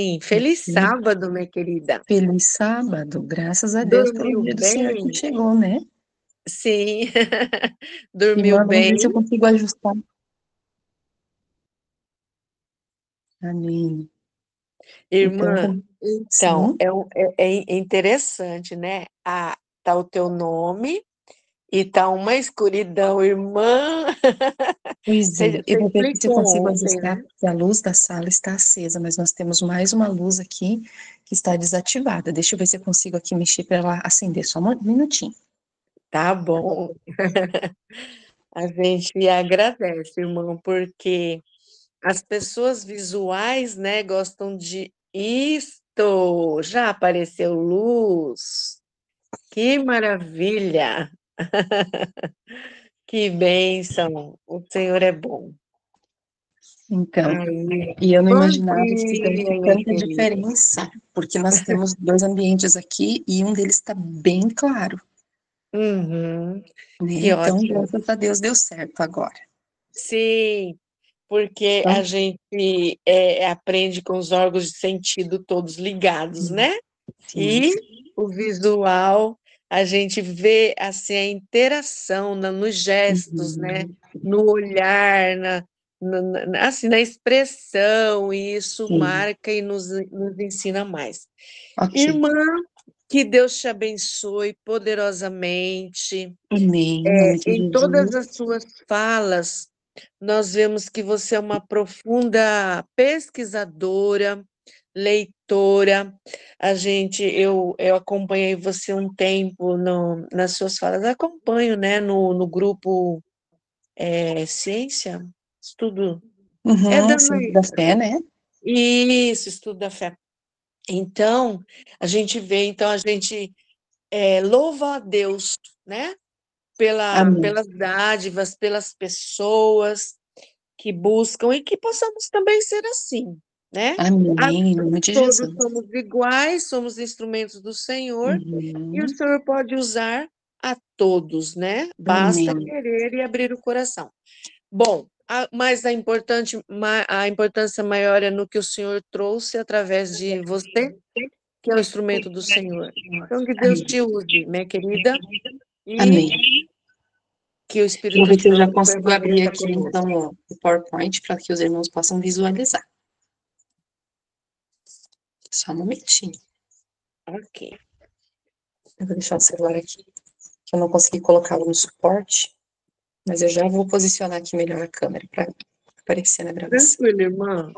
Sim, feliz sábado, minha querida. Feliz sábado, graças a Deus pelo Dormiu dia do Senhor que bem? chegou, né? Sim. E Dormiu mano, vamos ver bem? se eu consigo ajustar. Amém. Então, Irmã, então, sim, é interessante, né? Tá o teu nome e tá uma escuridão, irmã. pois é, Você eu vou ver se eu explicou consigo ontem, ajustar, né? porque a luz da sala está acesa, mas nós temos mais uma luz aqui que está desativada. Deixa eu ver se eu consigo aqui mexer para ela acender, só um minutinho. Tá bom. A gente agradece, irmão, porque as pessoas visuais, né, gostam de isto. Já apareceu luz. Que maravilha! Que bênção! O Senhor é bom. Então, Aí, e eu não bom imaginava que dia, fizesse minha tanta querida. diferença, porque nós temos dois ambientes aqui e um deles está bem claro, Uhum, né? que Então, ótimo. graças a Deus deu certo agora. Sim, porque a Então, gente aprende com os órgãos de sentido todos ligados, sim, né? sim, E o visual, a gente vê assim a interação nos gestos, né? uhum, No olhar, assim, na expressão, e isso sim. marca e nos ensina mais. Ok. Irmã, que Deus te abençoe poderosamente. Amém, em nome de Em todas Jesus. as suas falas, nós vemos que você é uma profunda pesquisadora, leitora. Eu acompanhei você um tempo nas suas falas, acompanho, né, no grupo Ciência, Estudo, é Uhum, da sim, da fé, né? isso, Estudo da Fé. Então, a gente louva a Deus, né, Amém. pelas dádivas, pelas pessoas que buscam e que possamos também ser assim, né? Amém, em nome de Todos Jesus. somos iguais, somos instrumentos do Senhor e o Uhum, Senhor pode usar a todos, né? Basta amém. querer e abrir o coração. Bom, mas a importância maior é no que o Senhor trouxe através de você, que é o instrumento do Senhor. Então, que Deus Amém. te use, minha querida, e Amém. que o Vou Espírito ver de se eu já Deus consigo abrir permaneça aqui, conosco. então, o PowerPoint para que os irmãos possam visualizar. Só um momentinho. Ok. Eu vou deixar o celular aqui, que eu não consegui colocá-lo no suporte, mas eu já vou posicionar aqui melhor a câmera para aparecer na gravação. Tranquilo, irmã.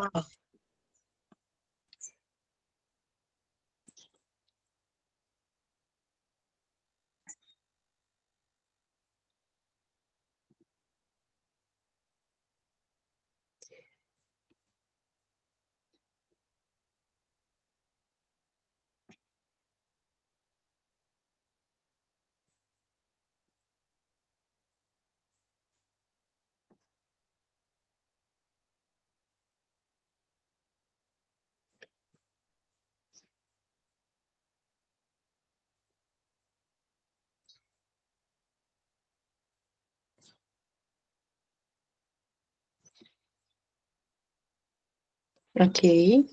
Ok.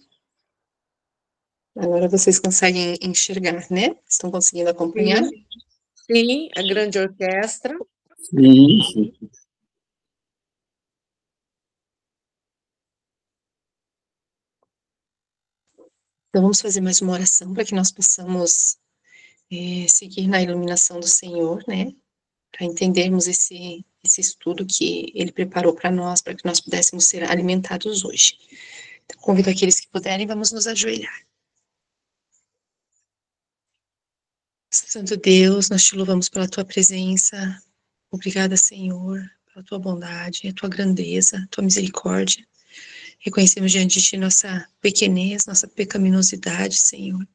Agora vocês conseguem enxergar, né? Estão conseguindo acompanhar? Sim, sim, a grande orquestra. Sim. Então vamos fazer mais uma oração para que nós possamos seguir na iluminação do Senhor, né? Para entendermos esse estudo que Ele preparou para nós, para que nós pudéssemos ser alimentados hoje. Então, convido aqueles que puderem, vamos nos ajoelhar. Santo Deus, nós te louvamos pela tua presença. Obrigada, Senhor, pela tua bondade, a tua grandeza, a tua misericórdia. Reconhecemos diante de ti nossa pequenez, nossa pecaminosidade, Senhor.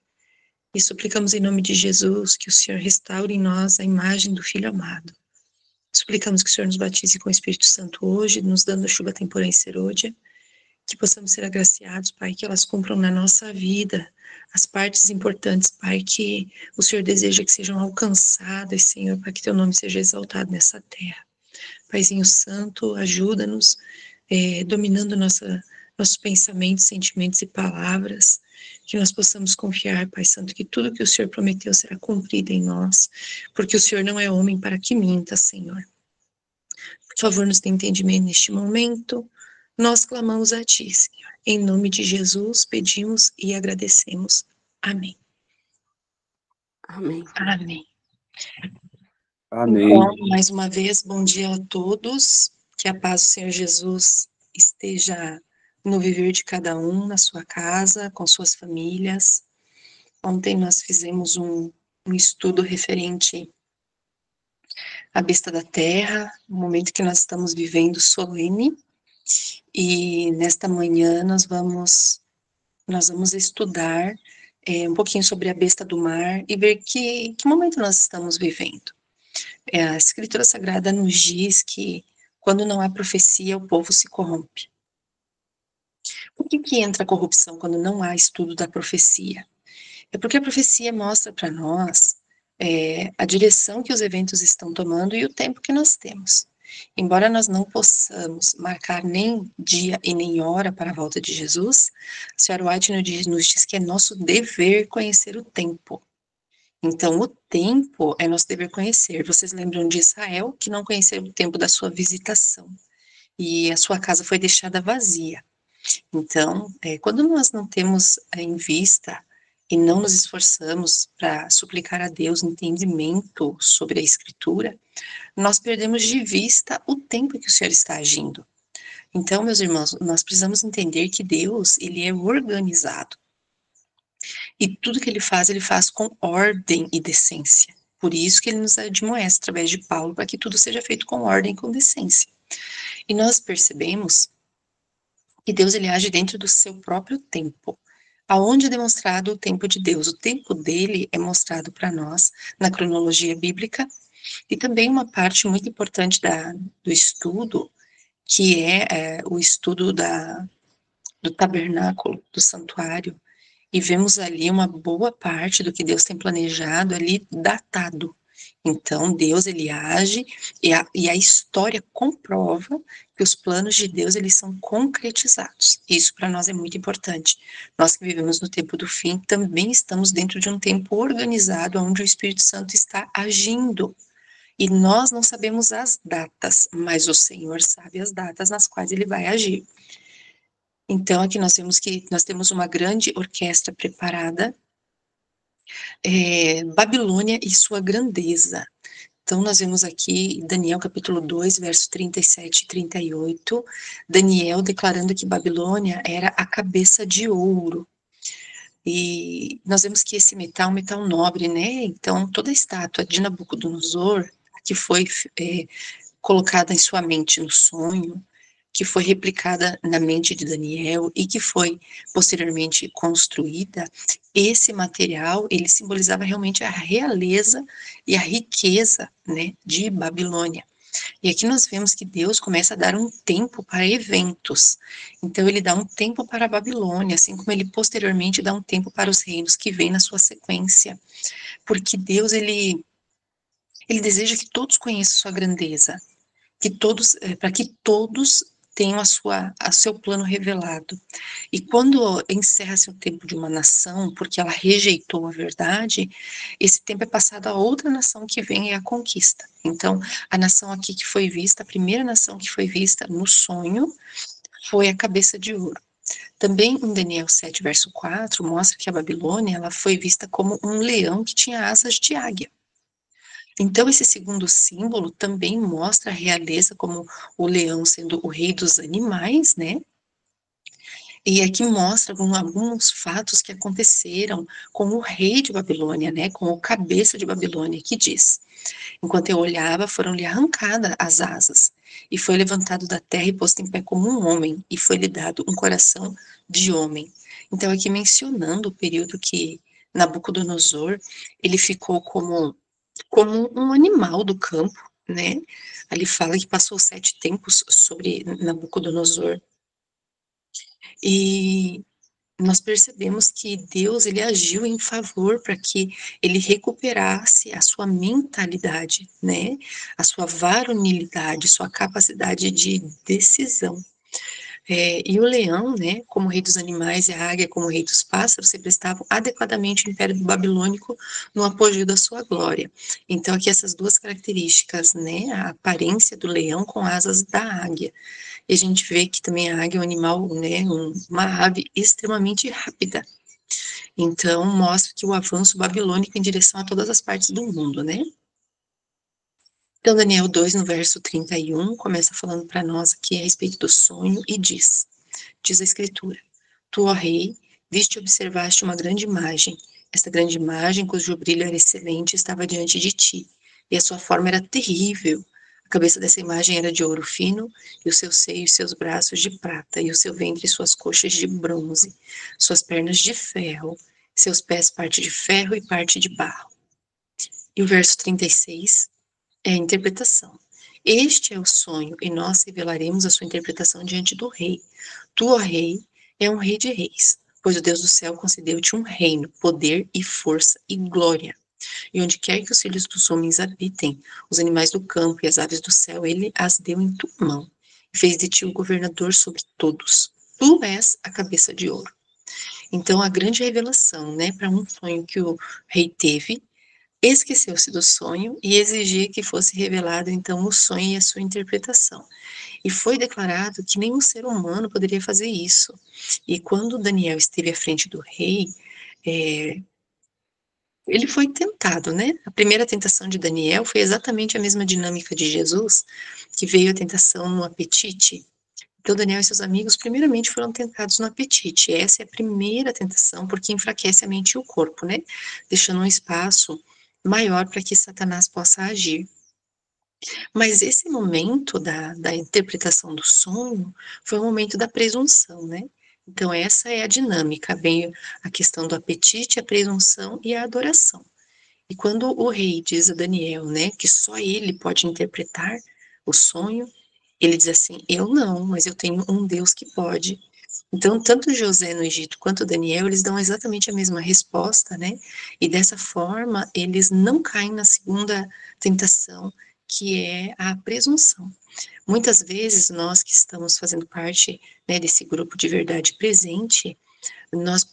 E suplicamos em nome de Jesus que o Senhor restaure em nós a imagem do Filho amado. Suplicamos que o Senhor nos batize com o Espírito Santo hoje, nos dando a chuva temporã e serôdia, que possamos ser agraciados, Pai, que elas cumpram na nossa vida as partes importantes, Pai, que o Senhor deseja que sejam alcançadas, Senhor, para que teu nome seja exaltado nessa terra. Paizinho Santo, ajuda-nos, dominando nossos pensamentos, sentimentos e palavras, que nós possamos confiar, Pai Santo, que tudo que o Senhor prometeu será cumprido em nós, porque o Senhor não é homem para que minta, Senhor. Por favor, nos dê entendimento neste momento. Nós clamamos a Ti, Senhor. Em nome de Jesus, pedimos e agradecemos. Amém. Amém. Amém. Amém. Então, mais uma vez, bom dia a todos. Que a paz do Senhor Jesus esteja no viver de cada um, na sua casa, com suas famílias. Ontem nós fizemos um estudo referente à besta da terra, um momento que nós estamos vivendo solene. E nesta manhã nós vamos estudar um pouquinho sobre a besta do mar e ver que momento nós estamos vivendo. A Escritura Sagrada nos diz que quando não há profecia, o povo se corrompe. Por que entra a corrupção quando não há estudo da profecia? É porque a profecia mostra para nós a direção que os eventos estão tomando e o tempo que nós temos. Embora nós não possamos marcar nem dia e nem hora para a volta de Jesus, a senhora White nos diz que é nosso dever conhecer o tempo. Então, o tempo é nosso dever conhecer. Vocês lembram de Israel, que não conheceu o tempo da sua visitação, e a sua casa foi deixada vazia. Então, quando nós não temos em vista e não nos esforçamos para suplicar a Deus entendimento sobre a Escritura, nós perdemos de vista o tempo que o Senhor está agindo. Então, meus irmãos, nós precisamos entender que Deus, ele é organizado. E tudo que ele faz com ordem e decência. Por isso que ele nos admoesta através de Paulo para que tudo seja feito com ordem e com decência. E nós percebemos que Deus ele age dentro do seu próprio tempo. Aonde é demonstrado o tempo de Deus? O tempo dele é mostrado para nós na cronologia bíblica e também uma parte muito importante do estudo, que é o estudo do tabernáculo, do santuário, e vemos ali uma boa parte do que Deus tem planejado ali datado. Então, Deus, ele age e a história comprova que os planos de Deus, eles são concretizados. Isso para nós é muito importante. Nós que vivemos no tempo do fim, também estamos dentro de um tempo organizado, onde o Espírito Santo está agindo. E nós não sabemos as datas, mas o Senhor sabe as datas nas quais ele vai agir. Então, aqui nós vemos que nós temos uma grande orquestra preparada, Babilônia e sua grandeza. Então, nós vemos aqui Daniel capítulo 2, verso 37 e 38, Daniel declarando que Babilônia era a cabeça de ouro. E nós vemos que esse metal é um metal nobre, né? Então, toda a estátua de Nabucodonosor, que foi colocada em sua mente no sonho, que foi replicada na mente de Daniel e que foi posteriormente construída, esse material, ele simbolizava realmente a realeza e a riqueza, né, de Babilônia. E aqui nós vemos que Deus começa a dar um tempo para eventos. Então, ele dá um tempo para a Babilônia, assim como ele posteriormente dá um tempo para os reinos que vêm na sua sequência. Porque Deus, ele deseja que todos conheçam sua grandeza, para que todos tenham a seu plano revelado. E quando encerra-se o tempo de uma nação, porque ela rejeitou a verdade, esse tempo é passado a outra nação que vem e a conquista. Então, a nação aqui que foi vista, a primeira nação que foi vista no sonho, foi a cabeça de ouro. Também em Daniel 7, verso 4, mostra que a Babilônia ela foi vista como um leão que tinha asas de águia. Então, esse segundo símbolo também mostra a realeza como o leão sendo o rei dos animais, né? E aqui mostra alguns fatos que aconteceram com o rei de Babilônia, né? Com o cabeça de Babilônia, que diz: enquanto eu olhava, foram-lhe arrancadas as asas, e foi levantado da terra e posto em pé como um homem, e foi-lhe dado um coração de homem. Então, aqui mencionando o período que Nabucodonosor, ele ficou como um animal do campo, né? Ali fala que passou 7 tempos sobre Nabucodonosor. E nós percebemos que Deus, ele agiu em favor para que ele recuperasse a sua mentalidade, né? A sua varonilidade, sua capacidade de decisão. E o leão, né, como rei dos animais, e a águia como rei dos pássaros, representavam adequadamente o Império Babilônico no apogeu da sua glória. Então, aqui essas duas características, né, a aparência do leão com asas da águia. E a gente vê que também a águia é um animal, né, uma ave extremamente rápida. Então, mostra que o avanço babilônico em direção a todas as partes do mundo, né? Então, Daniel 2, no verso 31, começa falando para nós aqui a respeito do sonho e diz a Escritura: Tu, ó rei, viste e observaste uma grande imagem. Esta grande imagem, cujo brilho era excelente, estava diante de ti, e a sua forma era terrível. A cabeça dessa imagem era de ouro fino, e o seu seio e seus braços de prata, e o seu ventre e suas coxas de bronze, suas pernas de ferro, seus pés parte de ferro e parte de barro. E o verso 36 é a interpretação. Este é o sonho, e nós revelaremos a sua interpretação diante do rei. Tu, ó rei, é um rei de reis, pois o Deus do céu concedeu-te um reino, poder e força e glória. E onde quer que os filhos dos homens habitem, os animais do campo e as aves do céu, ele as deu em tua mão, e fez de ti o governador sobre todos. Tu és a cabeça de ouro. Então, a grande revelação, né, para um sonho que o rei teve, esqueceu-se do sonho e exigia que fosse revelado então o sonho e a sua interpretação. E foi declarado que nenhum ser humano poderia fazer isso. E quando Daniel esteve à frente do rei, é, ele foi tentado, né? A primeira tentação de Daniel foi exatamente a mesma dinâmica de Jesus, que veio a tentação no apetite. Então, Daniel e seus amigos, primeiramente, foram tentados no apetite. Essa é a primeira tentação, porque enfraquece a mente e o corpo, né? Deixando um espaço maior para que Satanás possa agir. Mas esse momento da interpretação do sonho foi o momento da presunção, né? Então, essa é a dinâmica, veio a questão do apetite, a presunção e a adoração. E quando o rei diz a Daniel, né, que só ele pode interpretar o sonho, ele diz assim: Eu não, mas eu tenho um Deus que pode. Então, tanto José no Egito quanto Daniel, eles dão exatamente a mesma resposta, né? E dessa forma, eles não caem na segunda tentação, que é a presunção. Muitas vezes, nós que estamos fazendo parte, né, desse grupo de verdade presente, nós,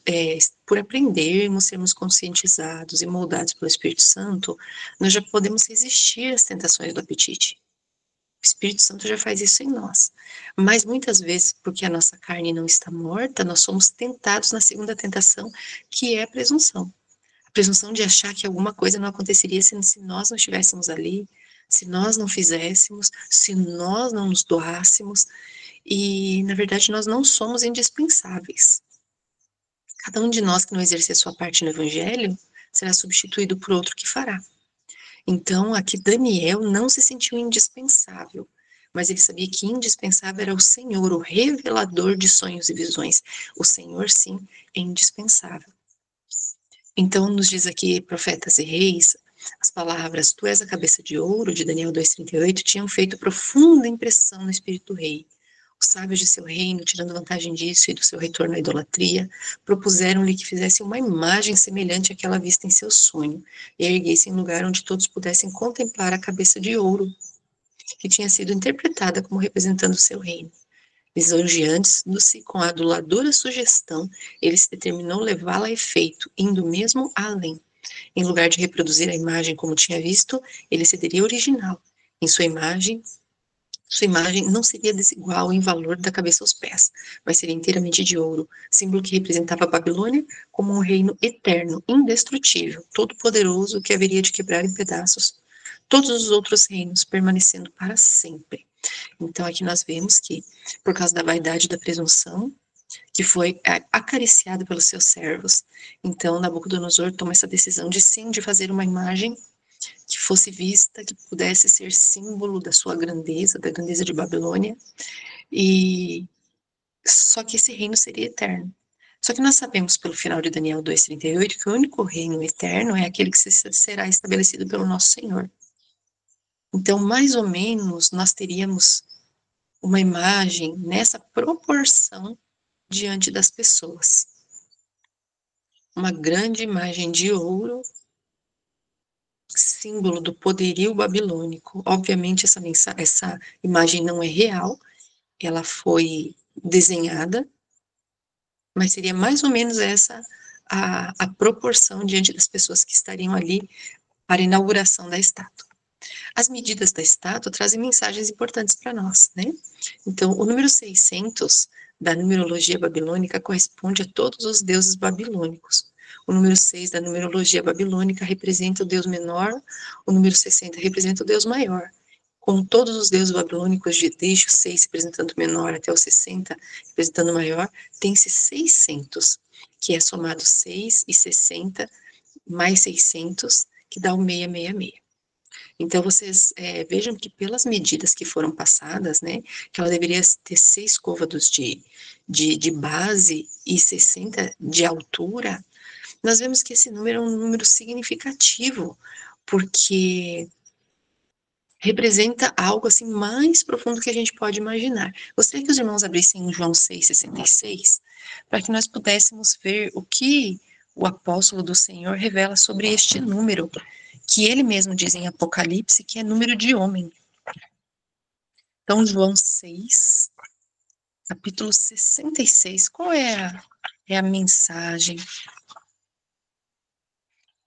por aprendermos, sermos conscientizados e moldados pelo Espírito Santo, nós já podemos resistir às tentações do apetite. O Espírito Santo já faz isso em nós. Mas muitas vezes, porque a nossa carne não está morta, nós somos tentados na segunda tentação, que é a presunção. A presunção de achar que alguma coisa não aconteceria se nós não estivéssemos ali, se nós não fizéssemos, se nós não nos doássemos. E, na verdade, nós não somos indispensáveis. Cada um de nós que não exercer a sua parte no Evangelho será substituído por outro que fará. Então, aqui Daniel não se sentiu indispensável, mas ele sabia que indispensável era o Senhor, o revelador de sonhos e visões. O Senhor, sim, é indispensável. Então, nos diz aqui, profetas e reis, as palavras, tu és a cabeça de ouro, de Daniel 2,38, tinham feito profunda impressão no espírito do rei. Os sábios de seu reino, tirando vantagem disso e do seu retorno à idolatria, propuseram-lhe que fizesse uma imagem semelhante àquela vista em seu sonho, e a erguesse em lugar onde todos pudessem contemplar a cabeça de ouro, que tinha sido interpretada como representando o seu reino. Lisonjeando-se com a aduladora sugestão, ele se determinou levá-la a efeito, indo mesmo além. Em lugar de reproduzir a imagem como tinha visto, ele cederia original. Em sua imagem não seria desigual em valor da cabeça aos pés, mas seria inteiramente de ouro, símbolo que representava a Babilônia como um reino eterno, indestrutível, todo-poderoso que haveria de quebrar em pedaços todos os outros reinos, permanecendo para sempre. Então aqui nós vemos que, por causa da vaidade e da presunção, que foi acariciado pelos seus servos, então Nabucodonosor toma essa decisão de sim, de fazer uma imagem que fosse vista, que pudesse ser símbolo da sua grandeza, da grandeza de Babilônia, e só que esse reino seria eterno. Só que nós sabemos pelo final de Daniel 2,38 que o único reino eterno é aquele que será estabelecido pelo nosso Senhor. Então, mais ou menos, nós teríamos uma imagem nessa proporção diante das pessoas. Uma grande imagem de ouro, símbolo do poderio babilônico. Obviamente, essa imagem não é real, ela foi desenhada, mas seria mais ou menos essa a proporção diante das pessoas que estariam ali para a inauguração da estátua. As medidas da estátua trazem mensagens importantes para nós, né? Então, o número 600 da numerologia babilônica corresponde a todos os deuses babilônicos. O número 6 da numerologia babilônica representa o deus menor, o número 60 representa o deus maior. Como todos os deuses babilônicos, desde o 6 representando o menor até o 60 representando o maior, tem-se 600, que é somado 6 e 60 mais 600, que dá o 666. Então, vocês vejam que pelas medidas que foram passadas, né, que ela deveria ter 6 côvados de base e 60 de altura, nós vemos que esse número é um número significativo, porque representa algo assim mais profundo que a gente pode imaginar. Gostaria que os irmãos abrissem em João 6,66, para que nós pudéssemos ver o que o apóstolo do Senhor revela sobre este número, que ele mesmo diz em Apocalipse que é número de homem. Então, João 6, capítulo 66, qual é a mensagem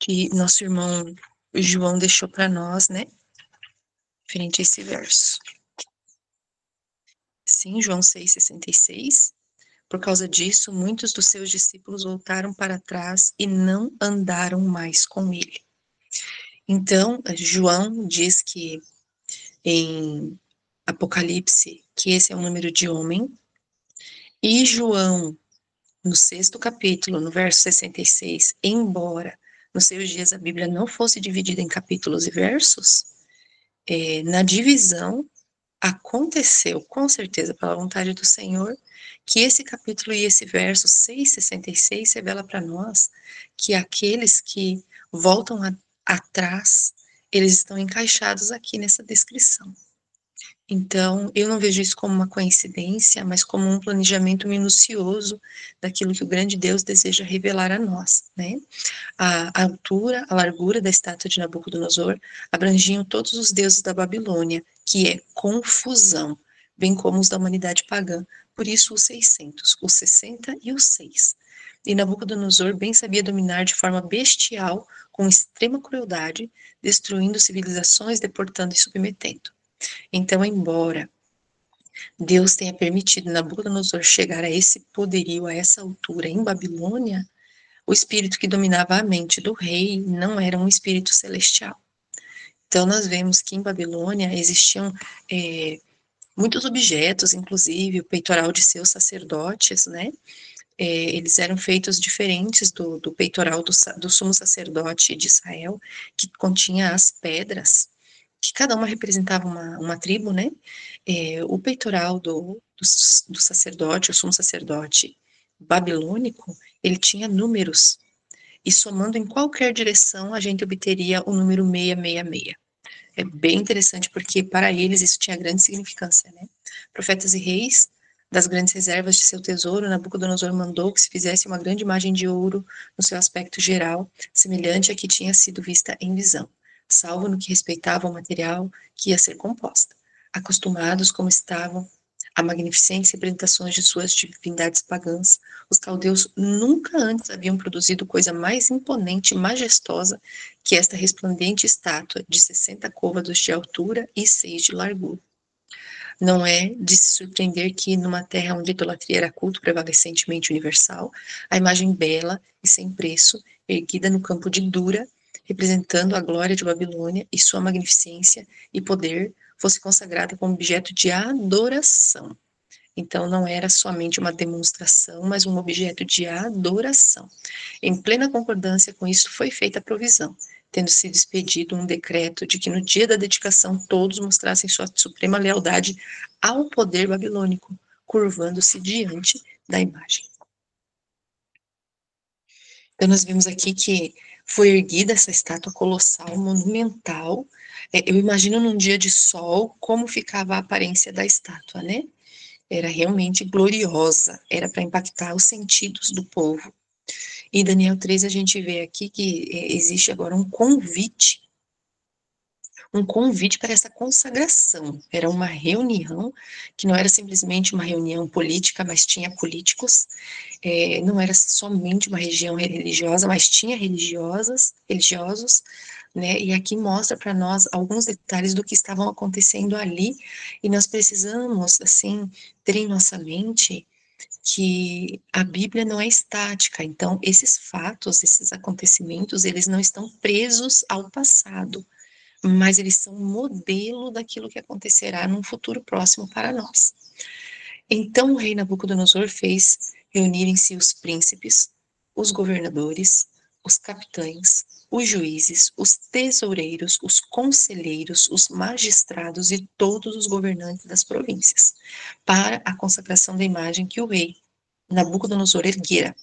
que nosso irmão João deixou para nós, né? Referente a esse verso. Sim, João 6,66. Por causa disso, muitos dos seus discípulos voltaram para trás e não andaram mais com ele. Então, João diz que em Apocalipse que esse é o número de homem, e João, no 6º capítulo, no verso 66, embora nos seus dias a Bíblia não fosse dividida em capítulos e versos, na divisão aconteceu, com certeza, pela vontade do Senhor, que esse capítulo e esse verso 6,66 revela para nós que aqueles que voltam atrás, eles estão encaixados aqui nessa descrição. Então, eu não vejo isso como uma coincidência, mas como um planejamento minucioso daquilo que o grande Deus deseja revelar a nós, né? A altura, a largura da estátua de Nabucodonosor abrangiam todos os deuses da Babilônia, que é confusão, bem como os da humanidade pagã. Por isso, os 600, os 60 e os 6. E Nabucodonosor bem sabia dominar de forma bestial, com extrema crueldade, destruindo civilizações, deportando e submetendo. Então, embora Deus tenha permitido Nabucodonosor chegar a esse poderio, a essa altura em Babilônia, o espírito que dominava a mente do rei não era um espírito celestial. Então, nós vemos que em Babilônia existiam muitos objetos, inclusive o peitoral de seus sacerdotes, né? Eles eram feitos diferentes do peitoral do sumo sacerdote de Israel, que continha as pedras, que cada uma representava uma tribo, né? O peitoral do sacerdote, o sumo sacerdote babilônico, ele tinha números, e somando em qualquer direção, a gente obteria o número 666. É bem interessante, porque para eles isso tinha grande significância, né? Profetas e reis, das grandes reservas de seu tesouro, Nabucodonosor mandou que se fizesse uma grande imagem de ouro no seu aspecto geral, semelhante à que tinha sido vista em visão, salvo no que respeitava ao material que ia ser composta. Acostumados como estavam a magnificentes representações de suas divindades pagãs, os caldeus nunca antes haviam produzido coisa mais imponente e majestosa que esta resplandente estátua de 60 côvados de altura e 6 de largura. Não é de se surpreender que, numa terra onde a idolatria era culto prevalecentemente universal, a imagem bela e sem preço, erguida no campo de Dura, representando a glória de Babilônia e sua magnificência e poder, fosse consagrada como objeto de adoração. Então, não era somente uma demonstração, mas um objeto de adoração. Em plena concordância com isso, foi feita a provisão, tendo sido expedido um decreto de que no dia da dedicação todos mostrassem sua suprema lealdade ao poder babilônico, curvando-se diante da imagem. Então, nós vemos aqui que foi erguida essa estátua colossal, monumental. Eu imagino num dia de sol como ficava a aparência da estátua, né? Era realmente gloriosa, era para impactar os sentidos do povo. E Daniel 3 a gente vê aqui que existe agora um convite um convite para essa consagração. Era uma reunião que não era simplesmente uma reunião política, mas tinha políticos. Não era somente uma região religiosa, mas tinha religiosos, né? E aqui mostra para nós alguns detalhes do que estavam acontecendo ali, e nós precisamos, assim, ter em nossa mente que a Bíblia não é estática. Então, esses fatos, esses acontecimentos, eles não estão presos ao passado, mas eles são um modelo daquilo que acontecerá num futuro próximo para nós. Então, o rei Nabucodonosor fez reunirem-se os príncipes, os governadores, os capitães, os juízes, os tesoureiros, os conselheiros, os magistrados e todos os governantes das províncias, para a consagração da imagem que o rei Nabucodonosor erguera.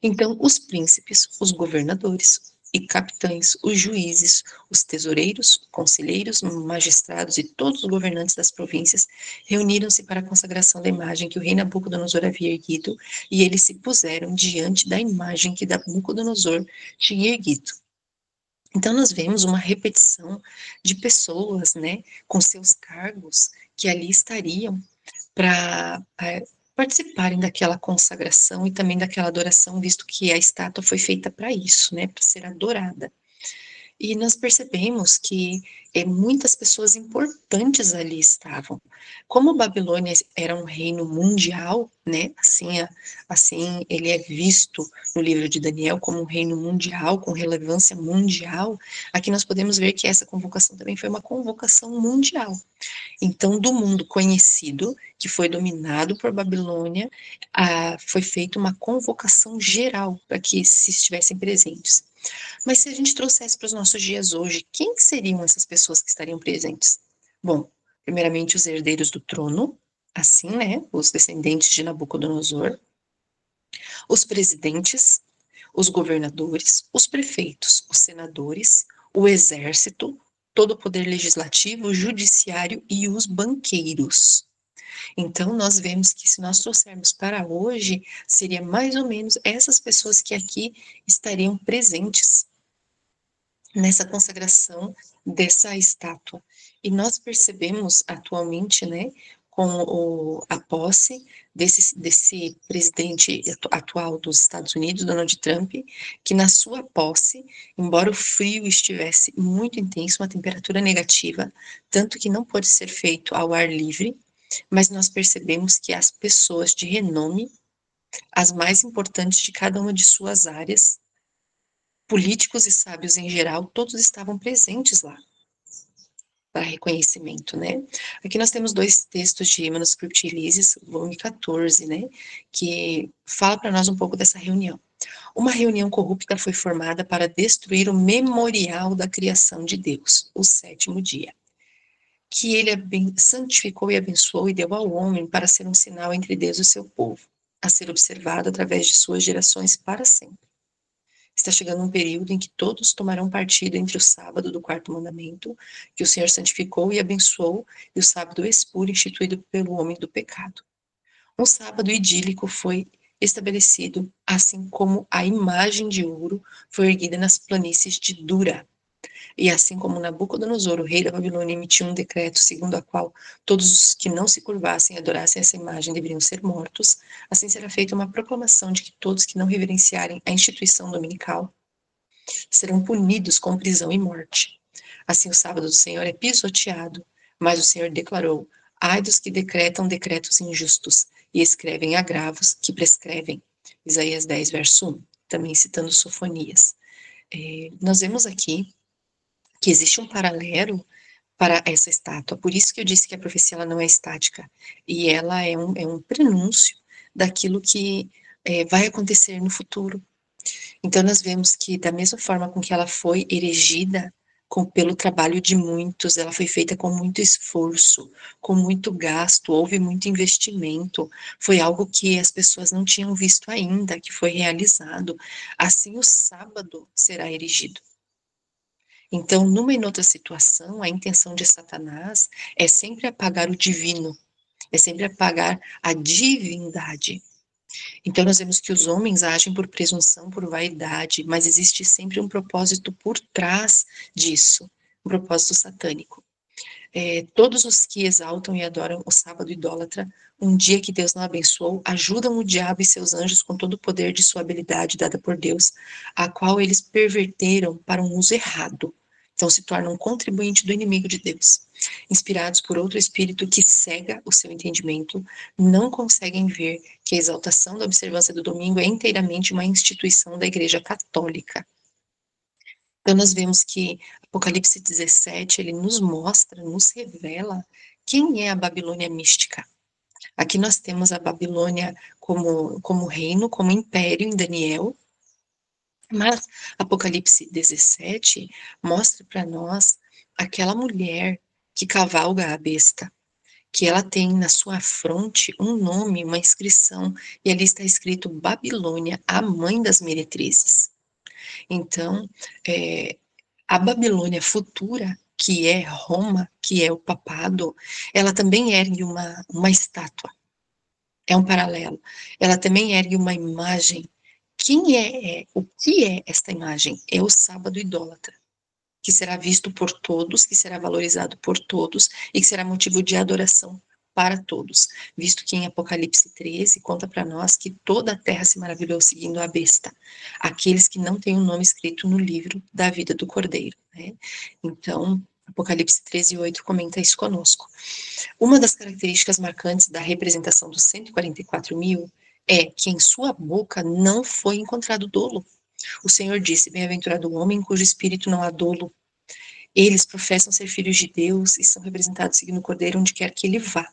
Então, os príncipes, os governadores e capitães, os juízes, os tesoureiros, conselheiros, magistrados e todos os governantes das províncias reuniram-se para a consagração da imagem que o rei Nabucodonosor havia erguido, e eles se puseram diante da imagem que Nabucodonosor tinha erguido. Então, nós vemos uma repetição de pessoas, né, com seus cargos, que ali estariam para participarem daquela consagração e também daquela adoração, visto que a estátua foi feita para isso, né, para ser adorada. E nós percebemos que muitas pessoas importantes ali estavam. Como Babilônia era um reino mundial, né, assim ele é visto no livro de Daniel como um reino mundial, com relevância mundial, aqui nós podemos ver que essa convocação também foi uma convocação mundial. Então, do mundo conhecido, que foi dominado por Babilônia, foi feita uma convocação geral para que se estivessem presentes. Mas se a gente trouxesse para os nossos dias hoje, quem seriam essas pessoas que estariam presentes? Bom, primeiramente os herdeiros do trono, assim, né, os descendentes de Nabucodonosor, os presidentes, os governadores, os prefeitos, os senadores, o exército, todo o poder legislativo, judiciário e os banqueiros. Então, nós vemos que se nós trouxermos para hoje, seria mais ou menos essas pessoas que aqui estariam presentes nessa consagração dessa estátua. E nós percebemos atualmente, né, com a posse desse presidente atual dos Estados Unidos, Donald Trump, que na sua posse, embora o frio estivesse muito intenso, uma temperatura negativa, tanto que não pode ser feito ao ar livre, mas nós percebemos que as pessoas de renome, as mais importantes de cada uma de suas áreas, políticos e sábios em geral, todos estavam presentes lá para reconhecimento, né? Aqui nós temos dois textos de Manuscript Elises, volume 14, né, que fala para nós um pouco dessa reunião. Uma reunião corrupta foi formada para destruir o memorial da criação de Deus, o sétimo dia, que ele santificou e abençoou e deu ao homem para ser um sinal entre Deus e o seu povo, a ser observado através de suas gerações para sempre. Está chegando um período em que todos tomarão partido entre o sábado do quarto mandamento, que o Senhor santificou e abençoou, e o sábado expuro instituído pelo homem do pecado. Um sábado idílico foi estabelecido, assim como a imagem de ouro foi erguida nas planícies de Dura. E assim como Nabucodonosor, o rei da Babilônia, emitiu um decreto segundo a qual todos os que não se curvassem e adorassem essa imagem deveriam ser mortos, assim será feita uma proclamação de que todos que não reverenciarem a instituição dominical serão punidos com prisão e morte. Assim o sábado do Senhor é pisoteado, mas o Senhor declarou: ai dos que decretam decretos injustos e escrevem agravos que prescrevem. Isaías 10, verso 1, também citando Sofonias. Nós vemos aqui que existe um paralelo para essa estátua. Por isso que eu disse que a profecia ela não é estática. E ela é um prenúncio daquilo que vai acontecer no futuro. Então, nós vemos que, da mesma forma com que ela foi erigida pelo trabalho de muitos, ela foi feita com muito esforço, com muito gasto, houve muito investimento, foi algo que as pessoas não tinham visto ainda, que foi realizado. Assim, o sábado será erigido. Então, numa e noutra situação, a intenção de Satanás é sempre apagar o divino, é sempre apagar a divindade. Então, nós vemos que os homens agem por presunção, por vaidade, mas existe sempre um propósito por trás disso, um propósito satânico. Todos os que exaltam e adoram o sábado idólatra, um dia que Deus não abençoou, ajudam o diabo e seus anjos com todo o poder de sua habilidade dada por Deus, a qual eles perverteram para um uso errado. Então se tornam contribuinte do inimigo de Deus. Inspirados por outro espírito que cega o seu entendimento, não conseguem ver que a exaltação da observância do domingo é inteiramente uma instituição da Igreja Católica. Então, nós vemos que Apocalipse 17, ele nos mostra, nos revela quem é a Babilônia mística. Aqui nós temos a Babilônia como reino, como império em Daniel, mas Apocalipse 17 mostra para nós aquela mulher que cavalga a besta, que ela tem na sua fronte um nome, uma inscrição, e ali está escrito Babilônia, a mãe das meretrizes. Então, a Babilônia futura, que é Roma, que é o papado, ela também ergue uma estátua. É um paralelo. Ela também ergue uma imagem. O que é esta imagem? É o sábado idólatra, que será visto por todos, que será valorizado por todos e que será motivo de adoração para todos, visto que em Apocalipse 13 conta para nós que toda a terra se maravilhou seguindo a besta, aqueles que não têm o nome escrito no livro da vida do Cordeiro, né? Então, Apocalipse 13:8 comenta isso conosco. Uma das características marcantes da representação dos 144 mil é que em sua boca não foi encontrado dolo. O Senhor disse: bem-aventurado o homem cujo espírito não há dolo. Eles professam ser filhos de Deus e são representados seguindo o Cordeiro onde quer que ele vá.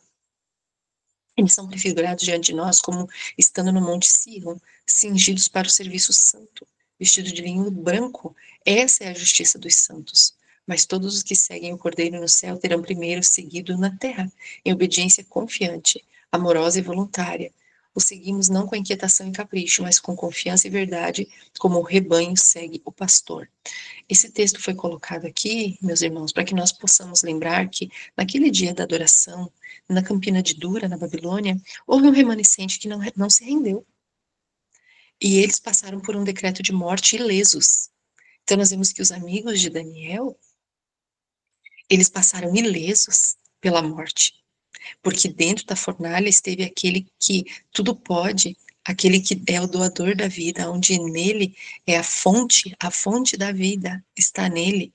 Eles são prefigurados diante de nós como estando no Monte Sião, cingidos para o serviço santo, vestidos de linho branco. Essa é a justiça dos santos. Mas todos os que seguem o Cordeiro no céu terão primeiro seguido na terra, em obediência confiante, amorosa e voluntária. O seguimos não com inquietação e capricho, mas com confiança e verdade, como o rebanho segue o pastor. Esse texto foi colocado aqui, meus irmãos, para que nós possamos lembrar que naquele dia da adoração, na Campina de Dura, na Babilônia, houve um remanescente que não se rendeu. E eles passaram por um decreto de morte ilesos. Então nós vemos que os amigos de Daniel, eles passaram ilesos pela morte, porque dentro da fornalha esteve aquele que tudo pode, aquele que é o doador da vida, onde nele é a fonte da vida está nele.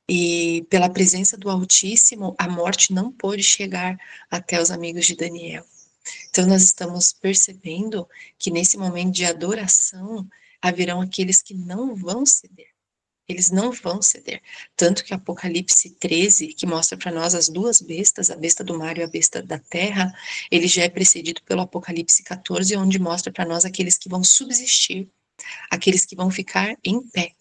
E pela presença do Altíssimo, a morte não pôde chegar até os amigos de Daniel. Então, nós estamos percebendo que nesse momento de adoração, haverão aqueles que não vão ceder. Eles não vão ceder. Tanto que Apocalipse 13, que mostra para nós as duas bestas, a besta do mar e a besta da terra, ele já é precedido pelo Apocalipse 14, onde mostra para nós aqueles que vão subsistir, aqueles que vão ficar em pé,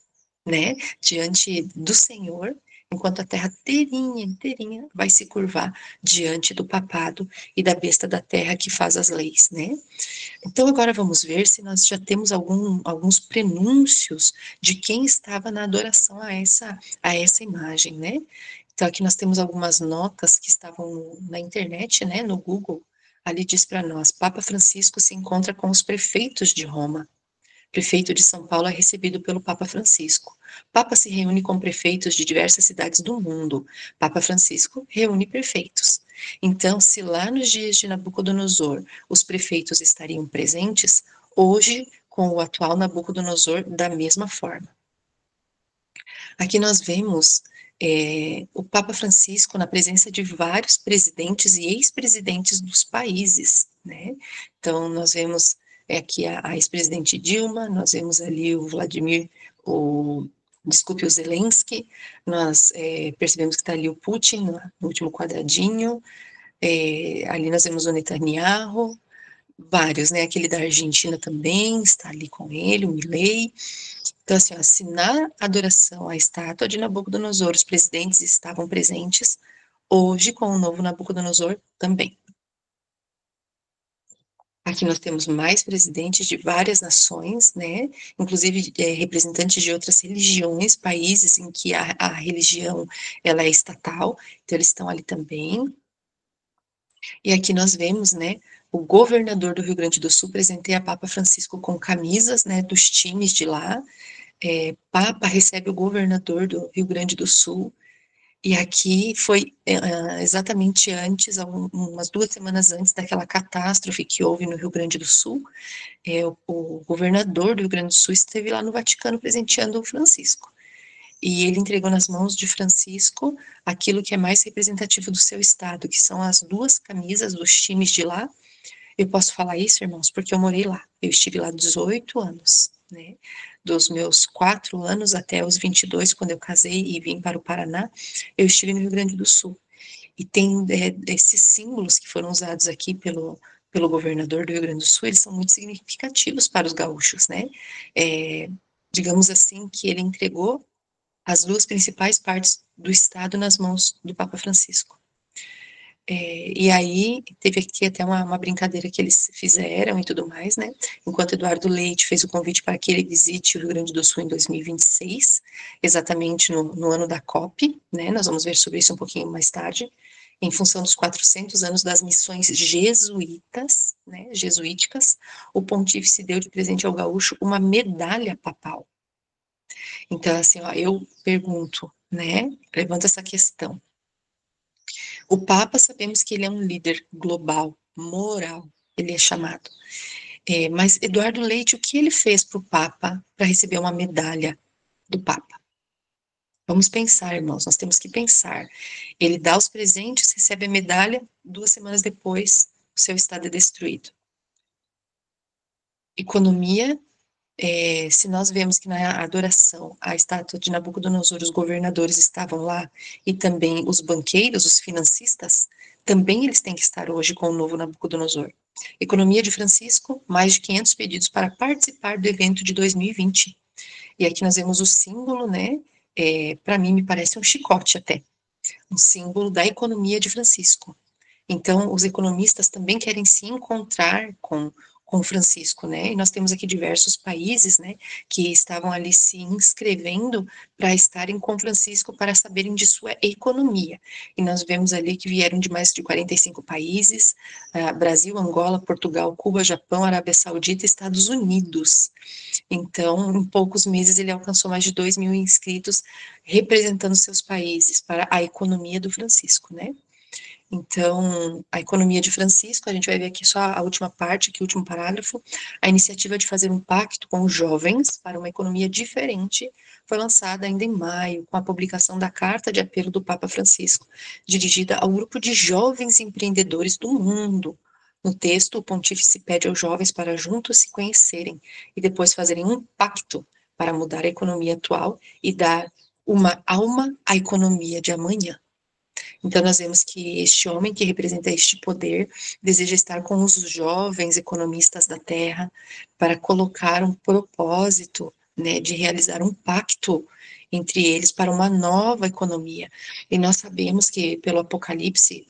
né, diante do Senhor, enquanto a terra inteirinha vai se curvar diante do papado e da besta da terra que faz as leis, né? Então agora vamos ver se nós já temos alguns prenúncios de quem estava na adoração a essa imagem, né? Então aqui nós temos algumas notas que estavam na internet, né, no Google. Ali diz para nós: Papa Francisco se encontra com os prefeitos de Roma. Prefeito de São Paulo é recebido pelo Papa Francisco. Papa se reúne com prefeitos de diversas cidades do mundo. Papa Francisco reúne prefeitos. Então, se lá nos dias de Nabucodonosor os prefeitos estariam presentes, hoje, com o atual Nabucodonosor, da mesma forma. Aqui nós vemos o Papa Francisco na presença de vários presidentes e ex-presidentes dos países, né? Então, nós vemos aqui a ex-presidente Dilma, nós vemos ali o o Zelensky, nós percebemos que está ali o Putin no último quadradinho, ali nós vemos o Netanyahu, vários, né? Aquele da Argentina também está ali com ele, o Milei. Então, assim, ó, se na adoração à estátua de Nabucodonosor os presidentes estavam presentes, hoje, com o novo Nabucodonosor, também. Aqui nós temos mais presidentes de várias nações, né? Inclusive representantes de outras religiões, países em que a religião ela é estatal, então eles estão ali também. E aqui nós vemos, né, o governador do Rio Grande do Sul presenteia a Papa Francisco com camisas, né, dos times de lá. Papa recebe o governador do Rio Grande do Sul, E aqui foi exatamente antes, umas 2 semanas antes daquela catástrofe que houve no Rio Grande do Sul, o governador do Rio Grande do Sul esteve lá no Vaticano presenteando o Francisco. E ele entregou nas mãos de Francisco aquilo que é mais representativo do seu estado, que são as 2 camisas dos times de lá. Eu posso falar isso, irmãos, porque eu morei lá. Eu estive lá 18 anos, né? Dos meus 4 anos até os 22, quando eu casei e vim para o Paraná, eu estive no Rio Grande do Sul. E tem esses símbolos que foram usados aqui pelo governador do Rio Grande do Sul, eles são muito significativos para os gaúchos, né? É, digamos assim, que ele entregou as 2 principais partes do Estado nas mãos do Papa Francisco. E aí teve aqui até uma brincadeira que eles fizeram e tudo mais, né? Enquanto Eduardo Leite fez o convite para que ele visite o Rio Grande do Sul em 2026, exatamente no ano da COP, né? Nós vamos ver sobre isso um pouquinho mais tarde, em função dos 400 anos das missões jesuítas, né? Jesuíticas, o pontífice deu de presente ao gaúcho uma medalha papal. Então, assim, ó, eu pergunto, né? Levanto essa questão. O Papa, sabemos que ele é um líder global, moral, ele é chamado. Mas Eduardo Leite, o que ele fez para o Papa para receber uma medalha do Papa? Vamos pensar, irmãos, nós temos que pensar. Ele dá os presentes, recebe a medalha, 2 semanas depois, o seu estado é destruído. Economia, se nós vemos que na adoração à estátua de Nabucodonosor, os governadores estavam lá, e também os banqueiros, os financistas, também eles têm que estar hoje com o novo Nabucodonosor. Economia de Francisco, mais de 500 pedidos para participar do evento de 2020. E aqui nós vemos o símbolo, né? Para mim, me parece um chicote até, um símbolo da economia de Francisco. Então, os economistas também querem se encontrar com Francisco, né? E nós temos aqui diversos países, né, que estavam ali se inscrevendo para estarem com Francisco para saberem de sua economia. E nós vemos ali que vieram de mais de 45 países, Brasil, Angola, Portugal, Cuba, Japão, Arábia Saudita e Estados Unidos. Então, em poucos meses, ele alcançou mais de 2 mil inscritos, representando seus países para a economia do Francisco, né? Então, a economia de Francisco, a gente vai ver aqui só a última parte, aqui o último parágrafo, a iniciativa de fazer um pacto com os jovens para uma economia diferente foi lançada ainda em maio, com a publicação da Carta de Apelo do Papa Francisco, dirigida ao grupo de jovens empreendedores do mundo. No texto, o pontífice pede aos jovens para juntos se conhecerem e depois fazerem um pacto para mudar a economia atual e dar uma alma à economia de amanhã. Então, nós vemos que este homem que representa este poder deseja estar com os jovens economistas da Terra para colocar um propósito, né, de realizar um pacto entre eles para uma nova economia. E nós sabemos que pelo Apocalipse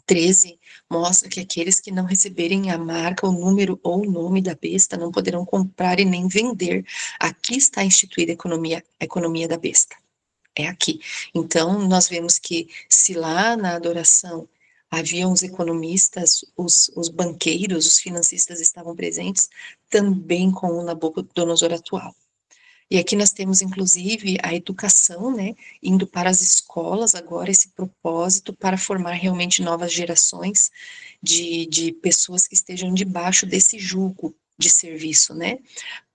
13 mostra que aqueles que não receberem a marca, o número ou o nome da besta não poderão comprar e nem vender. Aqui está instituída a economia da besta. É aqui. Então, nós vemos que se lá na adoração haviam os economistas, os banqueiros, os financistas estavam presentes, também com o Nabucodonosor atual. E aqui nós temos, inclusive, a educação, né, indo para as escolas agora, esse propósito para formar realmente novas gerações de pessoas que estejam debaixo desse jugo de serviço, né?